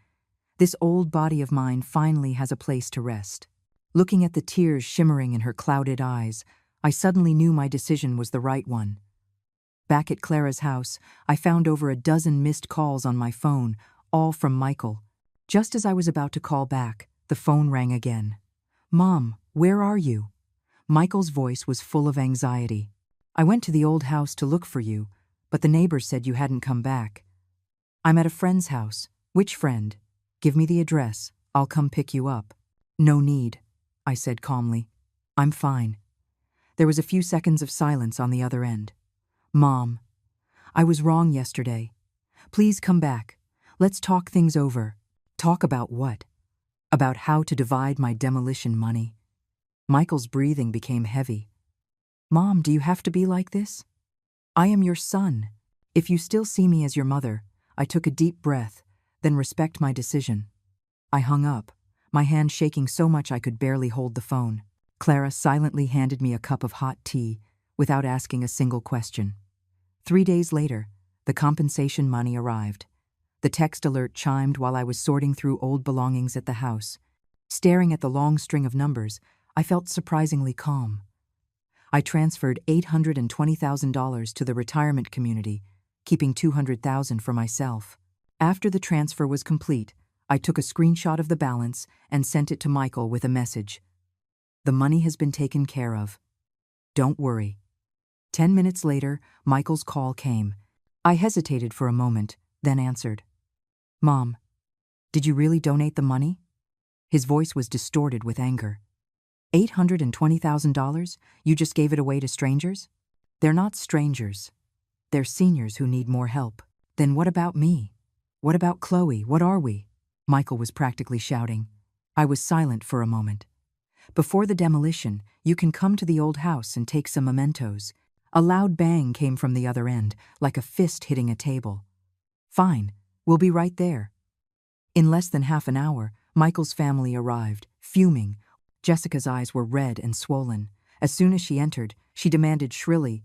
This old body of mine finally has a place to rest. Looking at the tears shimmering in her clouded eyes, I suddenly knew my decision was the right one. Back at Clara's house, I found over a dozen missed calls on my phone, all from Michael. Just as I was about to call back, the phone rang again. Mom, where are you? Michael's voice was full of anxiety. I went to the old house to look for you, but the neighbors said you hadn't come back. I'm at a friend's house. Which friend? Give me the address. I'll come pick you up. No need, I said calmly. I'm fine. There was a few seconds of silence on the other end. Mom, I was wrong yesterday. Please come back. Let's talk things over. Talk about what? About how to divide my demolition money. Michael's breathing became heavy. Mom, do you have to be like this? I am your son. If you still see me as your mother, I took a deep breath, then respect my decision. I hung up, my hand shaking so much I could barely hold the phone. Clara silently handed me a cup of hot tea without asking a single question. 3 days later, the compensation money arrived. The text alert chimed while I was sorting through old belongings at the house. Staring at the long string of numbers, I felt surprisingly calm. I transferred $820,000 to the retirement community, keeping $200,000 for myself. After the transfer was complete, I took a screenshot of the balance and sent it to Michael with a message. The money has been taken care of. Don't worry. 10 minutes later, Michael's call came. I hesitated for a moment, then answered. Mom, did you really donate the money? His voice was distorted with anger. $820,000? You just gave it away to strangers? They're not strangers. They're seniors who need more help. Then what about me? What about Chloe? What are we? Michael was practically shouting. I was silent for a moment. Before the demolition, you can come to the old house and take some mementos. A loud bang came from the other end, like a fist hitting a table. Fine, we'll be right there. In less than half an hour, Michael's family arrived, fuming. Jessica's eyes were red and swollen. As soon as she entered, she demanded shrilly,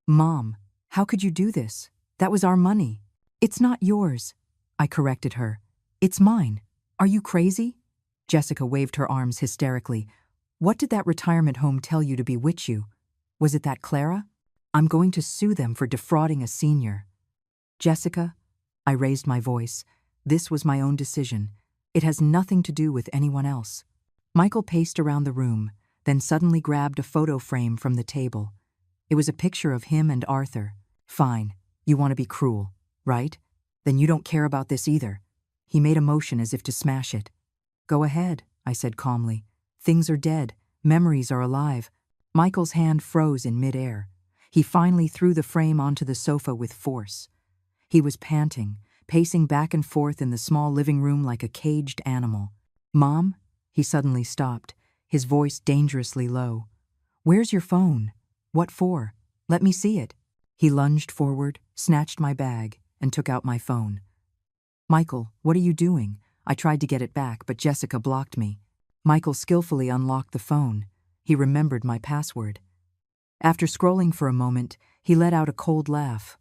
Mom, how could you do this? That was our money. It's not yours. I corrected her. It's mine. Are you crazy? Jessica waved her arms hysterically. What did that retirement home tell you to bewitch you? Was it that Clara? I'm going to sue them for defrauding a senior. Jessica, I raised my voice. This was my own decision. It has nothing to do with anyone else. Michael paced around the room, then suddenly grabbed a photo frame from the table. It was a picture of him and Arthur. Fine, you want to be cruel, right? Then you don't care about this either. He made a motion as if to smash it. Go ahead, I said calmly. Things are dead. Memories are alive. Michael's hand froze in midair. He finally threw the frame onto the sofa with force. He was panting, pacing back and forth in the small living room like a caged animal. Mom? He suddenly stopped, his voice dangerously low. Where's your phone? What for? Let me see it. He lunged forward, snatched my bag, and took out my phone. Michael, what are you doing? I tried to get it back, but Jessica blocked me. Michael skillfully unlocked the phone. He remembered my password. After scrolling for a moment, he let out a cold laugh.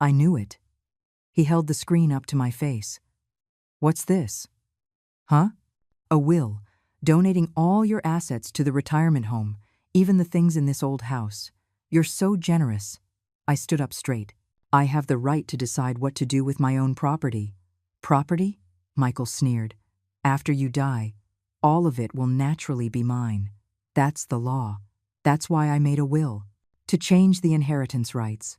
I knew it. He held the screen up to my face. What's this? Huh? A will, donating all your assets to the retirement home, even the things in this old house. You're so generous. I stood up straight. I have the right to decide what to do with my own property. Property? Michael sneered. After you die, all of it will naturally be mine. That's the law. That's why I made a will. To change the inheritance rights.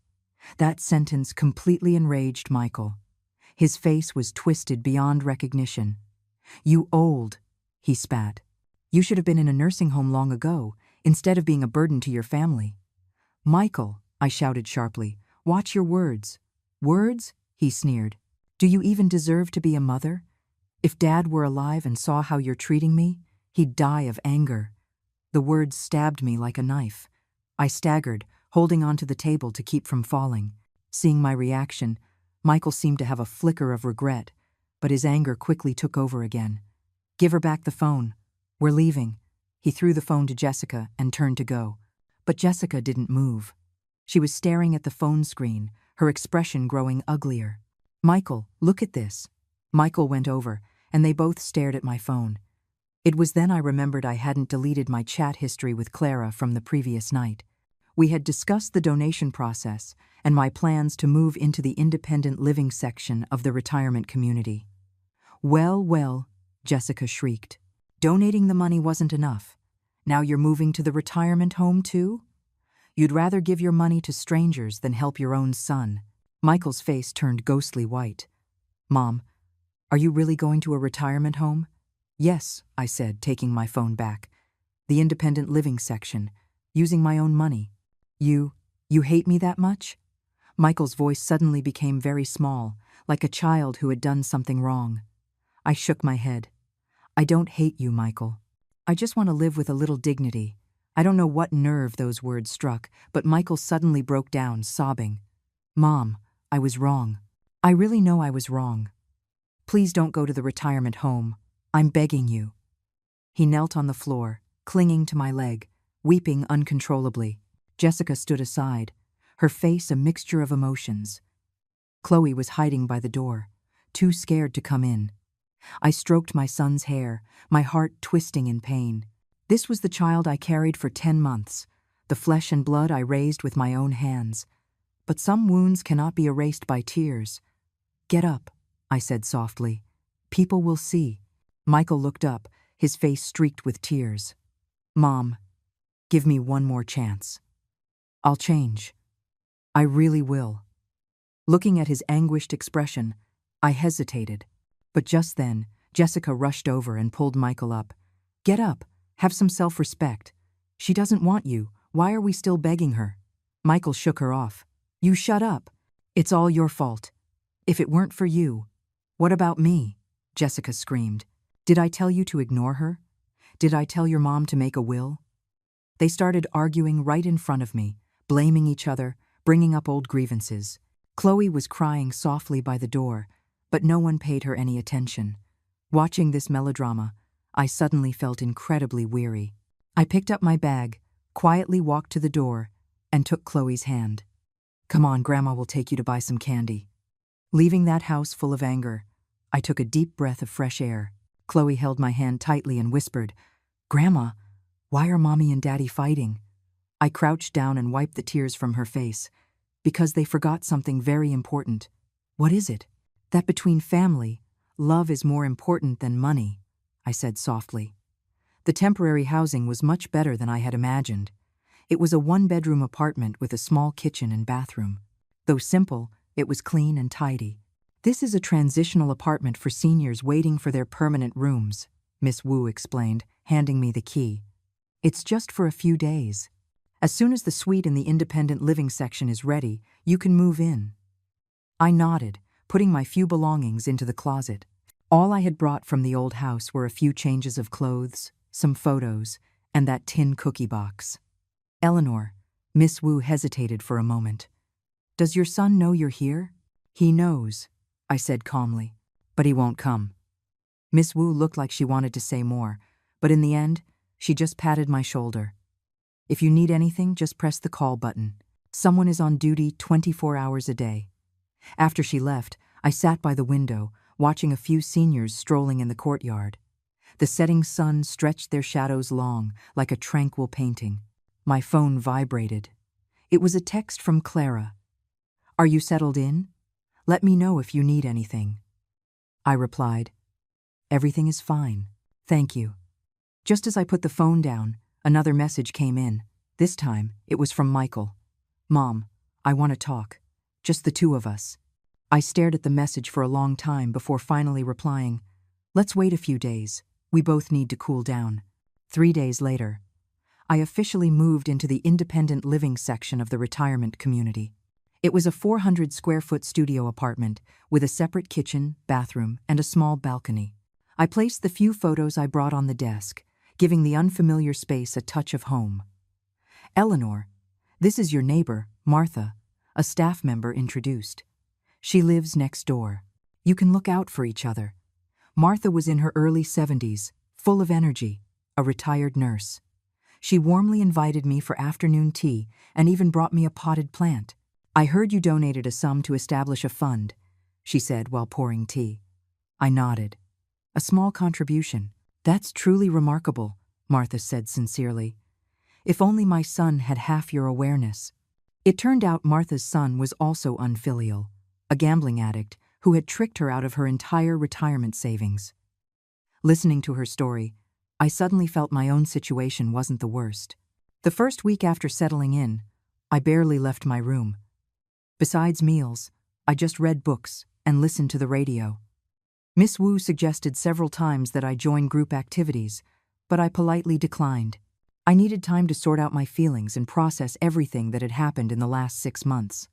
That sentence completely enraged Michael. His face was twisted beyond recognition. You old, he spat. You should have been in a nursing home long ago, instead of being a burden to your family. Michael, I shouted sharply, watch your words. Words? He sneered. Do you even deserve to be a mother? If Dad were alive and saw how you're treating me, he'd die of anger. The words stabbed me like a knife. I staggered, holding onto the table to keep from falling. Seeing my reaction, Michael seemed to have a flicker of regret, but his anger quickly took over again. Give her back the phone. We're leaving. He threw the phone to Jessica and turned to go. But Jessica didn't move. She was staring at the phone screen, her expression growing uglier. Michael, look at this. Michael went over, and they both stared at my phone. It was then I remembered I hadn't deleted my chat history with Clara from the previous night. We had discussed the donation process and my plans to move into the independent living section of the retirement community. Well, well, Jessica shrieked. Donating the money wasn't enough. Now you're moving to the retirement home too? You'd rather give your money to strangers than help your own son. Michael's face turned ghostly white. Mom, are you really going to a retirement home? Yes, I said, taking my phone back. The independent living section, using my own money. You hate me that much? Michael's voice suddenly became very small, like a child who had done something wrong. I shook my head. I don't hate you, Michael. I just want to live with a little dignity. I don't know what nerve those words struck, but Michael suddenly broke down, sobbing. Mom, I was wrong. I really know I was wrong. Please don't go to the retirement home. I'm begging you. He knelt on the floor, clinging to my leg, weeping uncontrollably. Jessica stood aside, her face a mixture of emotions. Chloe was hiding by the door, too scared to come in. I stroked my son's hair, my heart twisting in pain. This was the child I carried for 10 months, the flesh and blood I raised with my own hands. But some wounds cannot be erased by tears. Get up, I said softly. People will see. Michael looked up, his face streaked with tears. Mom, give me one more chance. I'll change. I really will. Looking at his anguished expression, I hesitated. But just then, Jessica rushed over and pulled Michael up. Get up. Have some self-respect. She doesn't want you. Why are we still begging her? Michael shook her off. You shut up. It's all your fault. If it weren't for you. What about me? Jessica screamed. Did I tell you to ignore her? Did I tell your mom to make a will? They started arguing right in front of me, blaming each other, bringing up old grievances. Chloe was crying softly by the door, but no one paid her any attention. Watching this melodrama, I suddenly felt incredibly weary. I picked up my bag, quietly walked to the door, and took Chloe's hand. Come on, Grandma will take you to buy some candy. Leaving that house full of anger, I took a deep breath of fresh air. Chloe held my hand tightly and whispered, Grandma, why are Mommy and Daddy fighting? I crouched down and wiped the tears from her face. Because they forgot something very important. What is it? That between family, love is more important than money, I said softly. The temporary housing was much better than I had imagined. It was a one-bedroom apartment with a small kitchen and bathroom. Though simple, it was clean and tidy. This is a transitional apartment for seniors waiting for their permanent rooms, Miss Wu explained, handing me the key. It's just for a few days. As soon as the suite in the independent living section is ready, you can move in. I nodded, putting my few belongings into the closet. All I had brought from the old house were a few changes of clothes, some photos, and that tin cookie box. Eleanor, Miss Wu hesitated for a moment. Does your son know you're here? He knows, I said calmly, but he won't come. Miss Wu looked like she wanted to say more, but in the end, she just patted my shoulder. If you need anything, just press the call button. Someone is on duty 24 hours a day. After she left, I sat by the window, watching a few seniors strolling in the courtyard. The setting sun stretched their shadows long, like a tranquil painting. My phone vibrated. It was a text from Clara. Are you settled in? Let me know if you need anything. I replied, Everything is fine. Thank you. Just as I put the phone down, another message came in. This time, it was from Michael. "Mom, I want to talk. Just the two of us." I stared at the message for a long time before finally replying, "Let's wait a few days. We both need to cool down." 3 days later, I officially moved into the independent living section of the retirement community. It was a 400-square-foot studio apartment with a separate kitchen, bathroom, and a small balcony. I placed the few photos I brought on the desk, giving the unfamiliar space a touch of home. "Eleanor, this is your neighbor, Martha," a staff member introduced. "She lives next door. You can look out for each other." Martha was in her early 70s, full of energy, a retired nurse. She warmly invited me for afternoon tea and even brought me a potted plant. "I heard you donated a sum to establish a fund," she said while pouring tea. I nodded. "A small contribution. That's truly remarkable," Martha said sincerely. "If only my son had half your awareness." It turned out Martha's son was also unfilial, a gambling addict who had tricked her out of her entire retirement savings. Listening to her story, I suddenly felt my own situation wasn't the worst. The first week after settling in, I barely left my room. Besides meals, I just read books and listened to the radio. Miss Wu suggested several times that I join group activities, but I politely declined. I needed time to sort out my feelings and process everything that had happened in the last 6 months.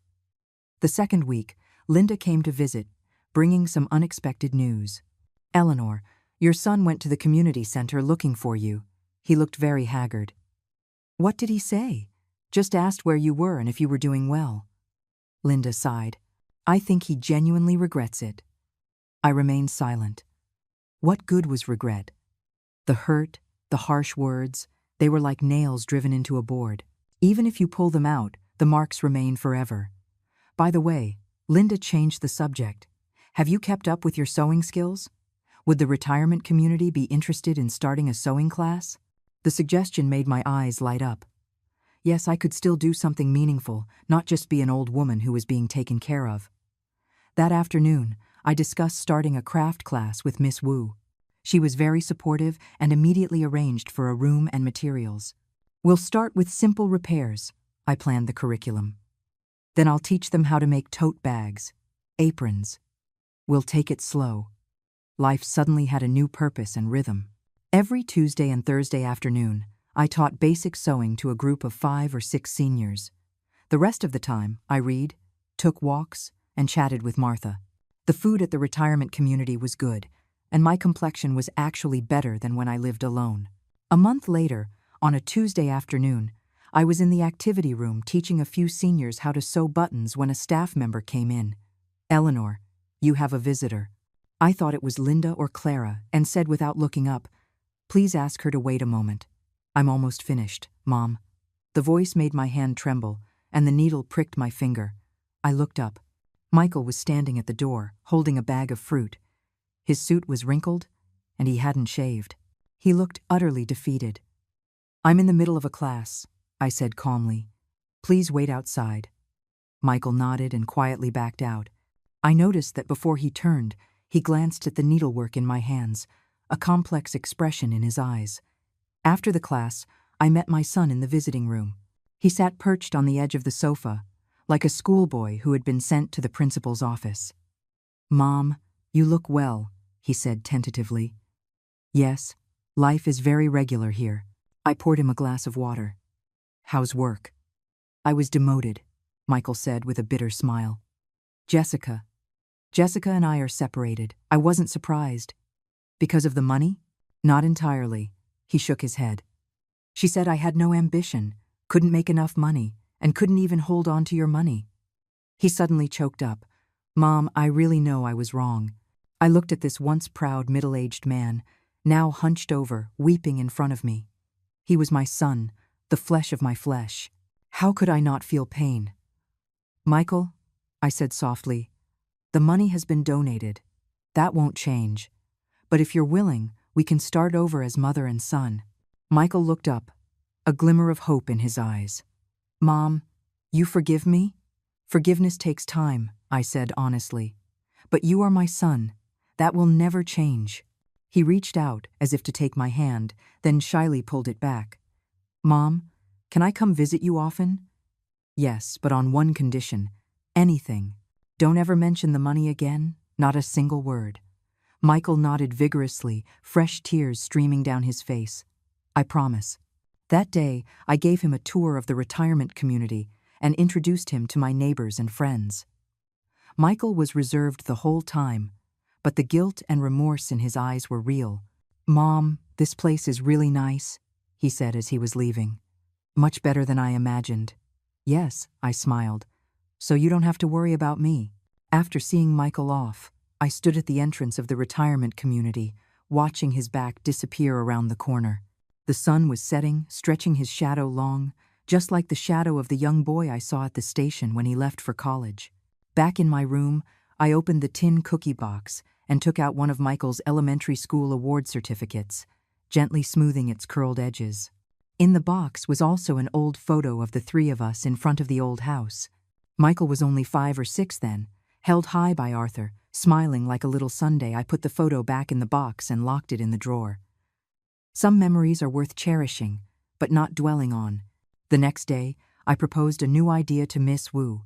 The second week, Linda came to visit, bringing some unexpected news. "Eleanor, your son went to the community center looking for you. He looked very haggard." "What did he say?" "Just asked where you were and if you were doing well." Linda sighed. "I think he genuinely regrets it." I remained silent. What good was regret? The hurt, the harsh words, they were like nails driven into a board. Even if you pull them out, the marks remain forever. "By the way," Linda changed the subject, "have you kept up with your sewing skills? Would the retirement community be interested in starting a sewing class?" The suggestion made my eyes light up. Yes, I could still do something meaningful, not just be an old woman who was being taken care of. That afternoon, I discussed starting a craft class with Miss Wu. She was very supportive and immediately arranged for a room and materials. "We'll start with simple repairs," I planned the curriculum. "Then I'll teach them how to make tote bags, aprons. We'll take it slow." Life suddenly had a new purpose and rhythm. Every Tuesday and Thursday afternoon, I taught basic sewing to a group of 5 or 6 seniors. The rest of the time, I read, took walks, and chatted with Martha. The food at the retirement community was good, and my complexion was actually better than when I lived alone. A month later, on a Tuesday afternoon, I was in the activity room teaching a few seniors how to sew buttons when a staff member came in. "Eleanor, you have a visitor." I thought it was Linda or Clara and said without looking up, "Please ask her to wait a moment. I'm almost finished, Mom." The voice made my hand tremble, and the needle pricked my finger. I looked up. Michael was standing at the door, holding a bag of fruit. His suit was wrinkled, and he hadn't shaved. He looked utterly defeated. "I'm in the middle of a class," I said calmly. "Please wait outside." Michael nodded and quietly backed out. I noticed that before he turned, he glanced at the needlework in my hands, a complex expression in his eyes. After the class, I met my son in the visiting room. He sat perched on the edge of the sofa, like a schoolboy who had been sent to the principal's office. "Mom, you look well," he said tentatively. "Yes, life is very regular here." I poured him a glass of water. "How's work?" "I was demoted," Michael said with a bitter smile. Jessica and I are separated." I wasn't surprised. "Because of the money?" "Not entirely." He shook his head. "She said I had no ambition, couldn't make enough money, and couldn't even hold on to your money." He suddenly choked up. "Mom, I really know I was wrong." I looked at this once proud middle-aged man, now hunched over, weeping in front of me. He was my son, the flesh of my flesh. How could I not feel pain? "Michael," I said softly, "the money has been donated. That won't change. But if you're willing, we can start over as mother and son." Michael looked up, a glimmer of hope in his eyes. "Mom, you forgive me?" "Forgiveness takes time," I said honestly. "But you are my son. That will never change." He reached out as if to take my hand, then shyly pulled it back. "Mom, Can I come visit you often? Yes, but on one condition. Anything. Don't ever mention the money again, not a single word. Michael nodded vigorously, fresh tears streaming down his face. I promise. That day, I gave him a tour of the retirement community and introduced him to my neighbors and friends. Michael was reserved the whole time, but the guilt and remorse in his eyes were real. "Mom, this place is really nice," he said as he was leaving. "Much better than I imagined." "Yes," I smiled. "So you don't have to worry about me." After seeing Michael off, I stood at the entrance of the retirement community, watching his back disappear around the corner. The sun was setting, stretching his shadow long, just like the shadow of the young boy I saw at the station when he left for college. Back in my room, I opened the tin cookie box and took out one of Michael's elementary school award certificates, gently smoothing its curled edges. In the box was also an old photo of the three of us in front of the old house. Michael was only 5 or 6 then, held high by Arthur, smiling like a little sundae. I put the photo back in the box and locked it in the drawer. Some memories are worth cherishing, but not dwelling on. The next day, I proposed a new idea to Miss Wu: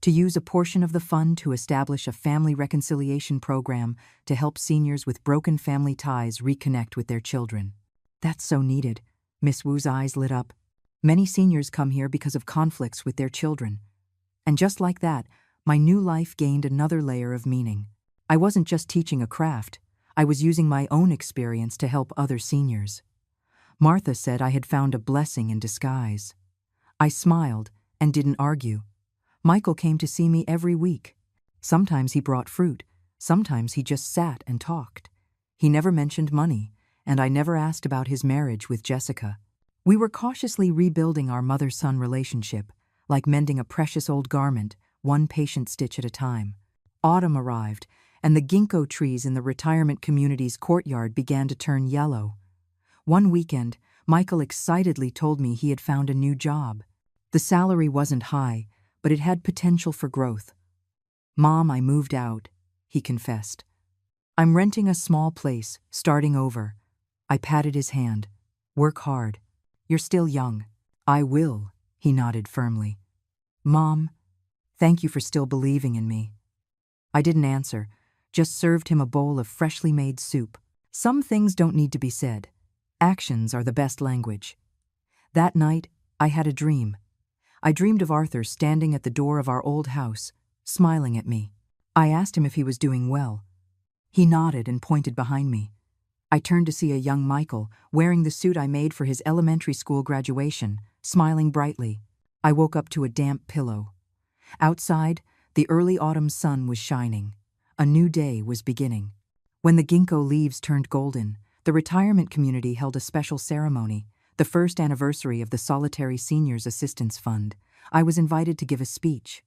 to use a portion of the fund to establish a family reconciliation program to help seniors with broken family ties reconnect with their children. "That's so needed." Miss Wu's eyes lit up. "Many seniors come here because of conflicts with their children." And just like that, my new life gained another layer of meaning. I wasn't just teaching a craft, I was using my own experience to help other seniors. Martha said I had found a blessing in disguise. I smiled and didn't argue. Michael came to see me every week. Sometimes he brought fruit, sometimes he just sat and talked. He never mentioned money, and I never asked about his marriage with Jessica. We were cautiously rebuilding our mother-son relationship, like mending a precious old garment, one patient stitch at a time. Autumn arrived, and the ginkgo trees in the retirement community's courtyard began to turn yellow. One weekend, Michael excitedly told me he had found a new job. The salary wasn't high, but it had potential for growth. "Mom, I moved out," he confessed. "I'm renting a small place, starting over." I patted his hand. "Work hard. You're still young." "I will," he nodded firmly. "Mom, thank you for still believing in me." I didn't answer, just served him a bowl of freshly made soup. Some things don't need to be said. Actions are the best language. That night, I had a dream. I dreamed of Arthur standing at the door of our old house, smiling at me. I asked him if he was doing well. He nodded and pointed behind me. I turned to see a young Michael, wearing the suit I made for his elementary school graduation, smiling brightly. I woke up to a damp pillow. Outside, the early autumn sun was shining. A new day was beginning. When the ginkgo leaves turned golden, the retirement community held a special ceremony, the first anniversary of the Solitary Seniors Assistance Fund. I was invited to give a speech.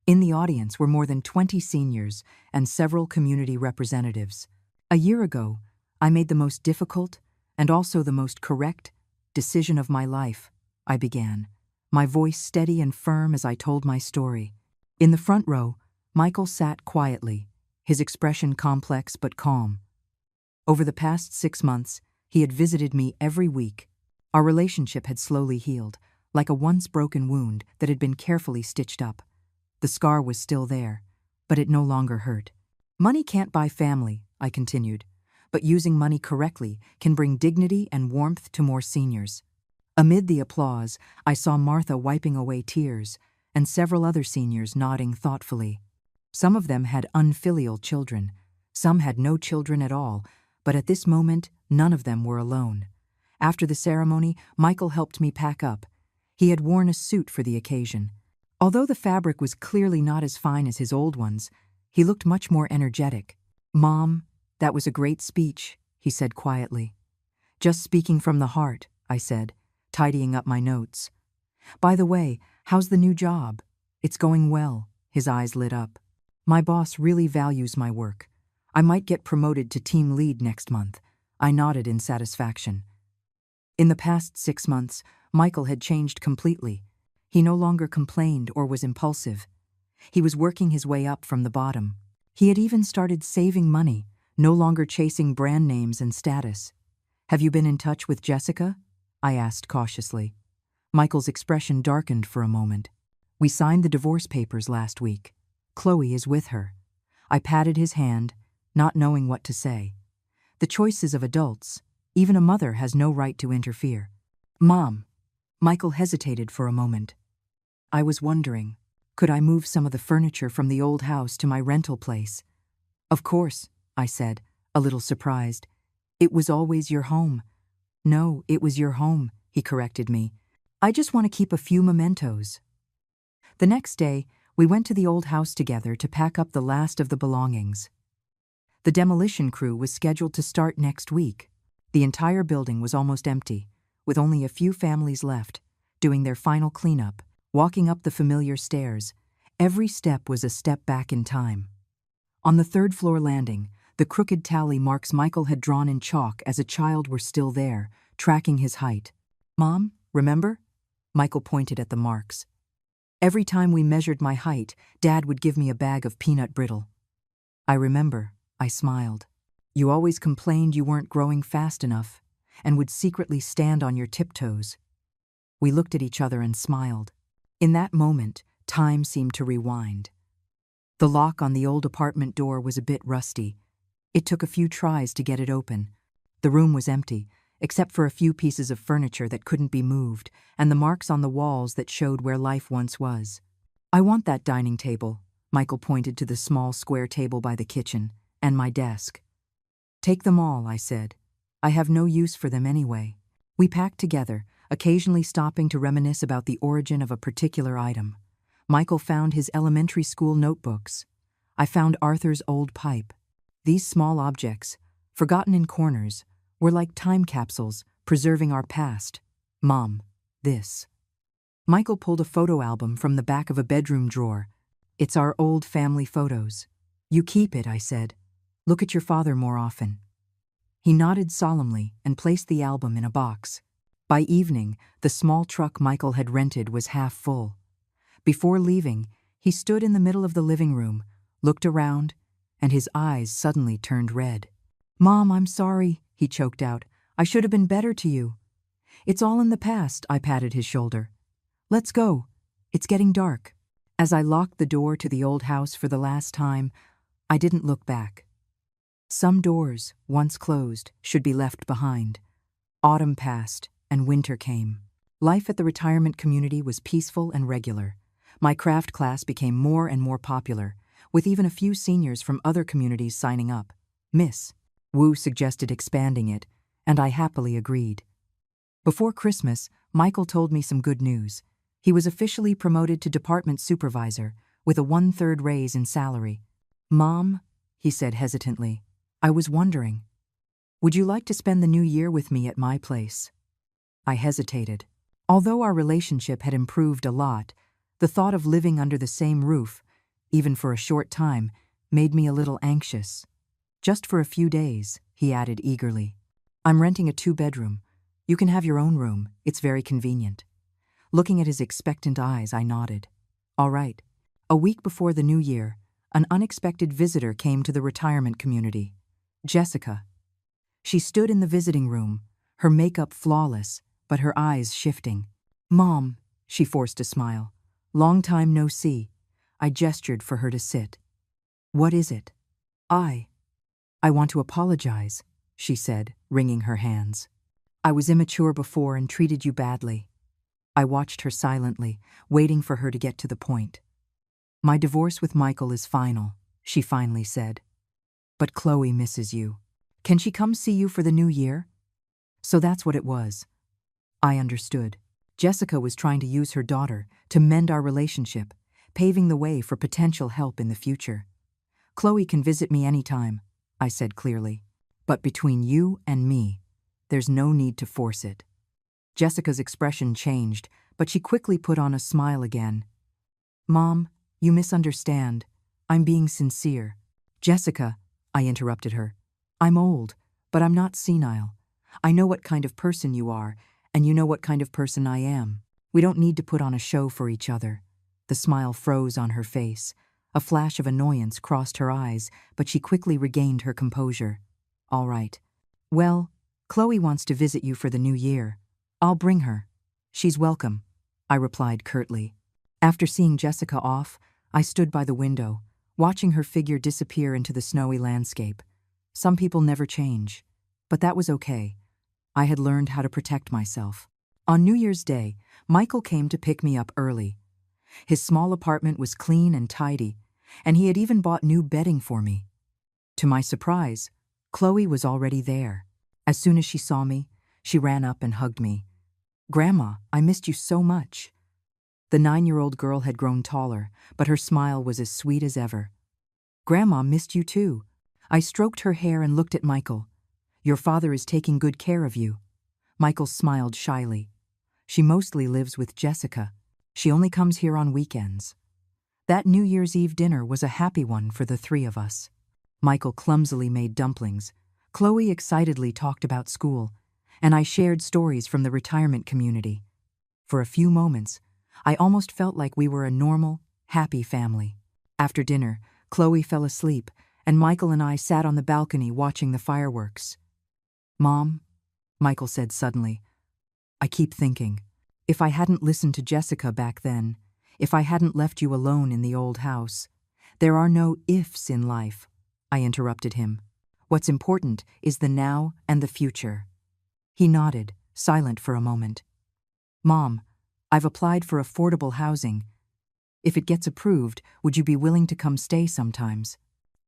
In the audience were more than 20 seniors and several community representatives. A year ago, I made the most difficult and also the most correct decision of my life, I began, my voice steady and firm as I told my story. In the front row, Michael sat quietly, his expression complex but calm. Over the past 6 months, he had visited me every week. Our relationship had slowly healed, like a once broken wound that had been carefully stitched up. The scar was still there, but it no longer hurt. "Money can't buy family," I continued, "but using money correctly can bring dignity and warmth to more seniors." Amid the applause, I saw Martha wiping away tears, and several other seniors nodding thoughtfully. Some of them had unfilial children, some had no children at all, but at this moment, none of them were alone. After the ceremony, Michael helped me pack up. He had worn a suit for the occasion. Although the fabric was clearly not as fine as his old ones, he looked much more energetic. "Mom, that was a great speech," he said quietly. "Just speaking from the heart," I said, tidying up my notes. "By the way, how's the new job?" "It's going well," his eyes lit up. "My boss really values my work. I might get promoted to team lead next month." I nodded in satisfaction. In the past 6 months, Michael had changed completely. He no longer complained or was impulsive. He was working his way up from the bottom. He had even started saving money, no longer chasing brand names and status. "Have you been in touch with Jessica?" I asked cautiously. Michael's expression darkened for a moment. We signed the divorce papers last week. Chloe is with her. I patted his hand, not knowing what to say. The choices of adults. Even a mother has no right to interfere. Mom. Michael hesitated for a moment. I was wondering, could I move some of the furniture from the old house to my rental place? Of course, I said, a little surprised. It was always your home. No, it was your home, he corrected me. I just want to keep a few mementos. The next day, we went to the old house together to pack up the last of the belongings. The demolition crew was scheduled to start next week. The entire building was almost empty, with only a few families left, doing their final cleanup, walking up the familiar stairs. Every step was a step back in time. On the third-floor landing, the crooked tally marks Michael had drawn in chalk as a child were still there, tracking his height. Mom, remember? Michael pointed at the marks. Every time we measured my height, Dad would give me a bag of peanut brittle. I remember, I smiled. You always complained you weren't growing fast enough, and would secretly stand on your tiptoes. We looked at each other and smiled. In that moment, time seemed to rewind. The lock on the old apartment door was a bit rusty. It took a few tries to get it open. The room was empty, except for a few pieces of furniture that couldn't be moved, and the marks on the walls that showed where life once was. I want that dining table, Michael pointed to the small square table by the kitchen, and my desk. Take them all, I said. I have no use for them anyway. We packed together, occasionally stopping to reminisce about the origin of a particular item. Michael found his elementary school notebooks. I found Arthur's old pipe. These small objects, forgotten in corners, were like time capsules, preserving our past. Mom, this. Michael pulled a photo album from the back of a bedroom drawer. It's our old family photos. You keep it, I said. Look at your father more often. He nodded solemnly and placed the album in a box. By evening, the small truck Michael had rented was half full. Before leaving, he stood in the middle of the living room, looked around, and his eyes suddenly turned red. Mom, I'm sorry, he choked out. I should have been better to you. It's all in the past, I patted his shoulder. Let's go. It's getting dark. As I locked the door to the old house for the last time, I didn't look back. Some doors, once closed, should be left behind. Autumn passed, and winter came. Life at the retirement community was peaceful and regular. My craft class became more and more popular, with even a few seniors from other communities signing up. Miss Wu suggested expanding it, and I happily agreed. Before Christmas, Michael told me some good news. He was officially promoted to department supervisor, with a 1/3 raise in salary. Mom, he said hesitantly, I was wondering, would you like to spend the new year with me at my place? I hesitated. Although our relationship had improved a lot, the thought of living under the same roof, even for a short time, made me a little anxious. Just for a few days, he added eagerly. I'm renting a 2-bedroom. You can have your own room. It's very convenient. Looking at his expectant eyes, I nodded. All right. A week before the new year, an unexpected visitor came to the retirement community. Jessica. She stood in the visiting room, her makeup flawless, but her eyes shifting. Mom, she forced a smile. Long time no see. I gestured for her to sit. What is it? I want to apologize, she said, wringing her hands. I was immature before and treated you badly. I watched her silently, waiting for her to get to the point. My divorce with Michael is final, she finally said. But Chloe misses you. Can she come see you for the new year? So that's what it was. I understood. Jessica was trying to use her daughter to mend our relationship, paving the way for potential help in the future. Chloe can visit me anytime, I said clearly. But between you and me, there's no need to force it. Jessica's expression changed, but she quickly put on a smile again. Mom, you misunderstand. I'm being sincere. Jessica, I interrupted her. I'm old, but I'm not senile. I know what kind of person you are, and you know what kind of person I am. We don't need to put on a show for each other. The smile froze on her face. A flash of annoyance crossed her eyes, but she quickly regained her composure. All right. Well, Chloe wants to visit you for the new year. I'll bring her. "She's welcome," I replied curtly. After seeing Jessica off, I stood by the window, watching her figure disappear into the snowy landscape. Some people never change, but that was okay. I had learned how to protect myself. On New Year's Day, Michael came to pick me up early. His small apartment was clean and tidy, and he had even bought new bedding for me. To my surprise, Chloe was already there. As soon as she saw me, she ran up and hugged me. "Grandma, I missed you so much." The 9-year-old girl had grown taller, but her smile was as sweet as ever. "Grandma missed you too." I stroked her hair and looked at Michael. "Your father is taking good care of you." Michael smiled shyly. "She mostly lives with Jessica. She only comes here on weekends." That New Year's Eve dinner was a happy one for the three of us. Michael clumsily made dumplings, Chloe excitedly talked about school, and I shared stories from the retirement community. For a few moments, I almost felt like we were a normal, happy family. After dinner, Chloe fell asleep, and Michael and I sat on the balcony watching the fireworks. "Mom," Michael said suddenly, "I keep thinking, if I hadn't listened to Jessica back then, if I hadn't left you alone in the old house." "There are no ifs in life," I interrupted him. "What's important is the now and the future." He nodded, silent for a moment. "Mom, I've applied for affordable housing. If it gets approved, would you be willing to come stay sometimes?"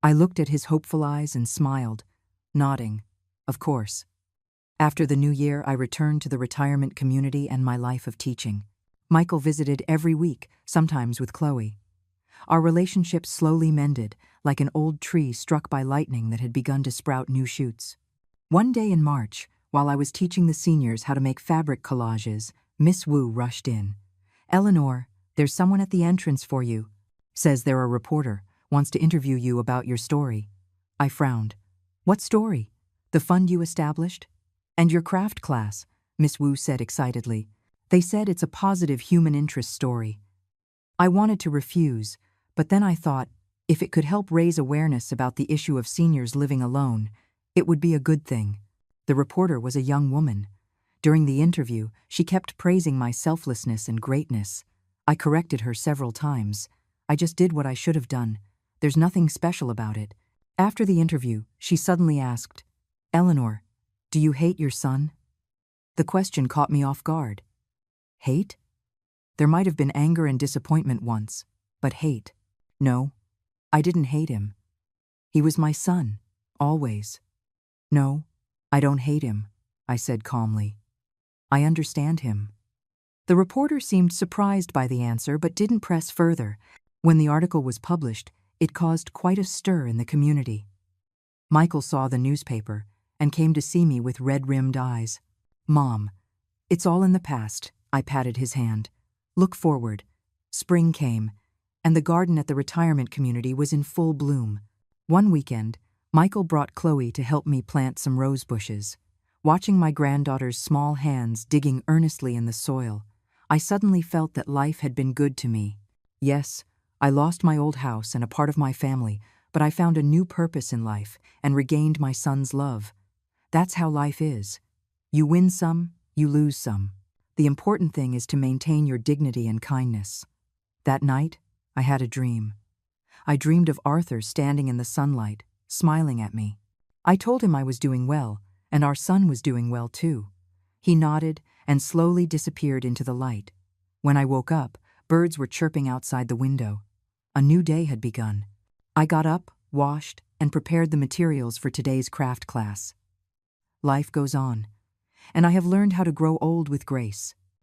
I looked at his hopeful eyes and smiled, nodding. Of course. After the new year, I returned to the retirement community and my life of teaching. Michael visited every week, sometimes with Chloe. Our relationship slowly mended, like an old tree struck by lightning that had begun to sprout new shoots. One day in March, while I was teaching the seniors how to make fabric collages, Miss Wu rushed in. "Eleanor, there's someone at the entrance for you. Says they're a reporter, wants to interview you about your story." I frowned. "What story?" "The fund you established?" "And your craft class," Miss Wu said excitedly. "They said it's a positive human interest story." I wanted to refuse, but then I thought, if it could help raise awareness about the issue of seniors living alone, it would be a good thing. The reporter was a young woman. During the interview, she kept praising my selflessness and greatness. I corrected her several times. "I just did what I should have done. There's nothing special about it." After the interview, she suddenly asked, "Eleanor, do you hate your son?" The question caught me off guard. Hate? There might have been anger and disappointment once, but hate? No, I didn't hate him. He was my son, always. "No, I don't hate him," I said calmly. "I understand him." The reporter seemed surprised by the answer but didn't press further. When the article was published, it caused quite a stir in the community. Michael saw the newspaper and came to see me with red-rimmed eyes. "Mom, it's all in the past," I patted his hand. "Look forward." Spring came, and the garden at the retirement community was in full bloom. One weekend, Michael brought Chloe to help me plant some rose bushes. Watching my granddaughter's small hands digging earnestly in the soil, I suddenly felt that life had been good to me. Yes, I lost my old house and a part of my family, but I found a new purpose in life and regained my son's love. That's how life is. You win some, you lose some. The important thing is to maintain your dignity and kindness. That night, I had a dream. I dreamed of Arthur standing in the sunlight, smiling at me. I told him I was doing well, and our son was doing well too. He nodded and slowly disappeared into the light. When I woke up, birds were chirping outside the window. A new day had begun. I got up, washed, and prepared the materials for today's craft class. Life goes on, and I have learned how to grow old with grace.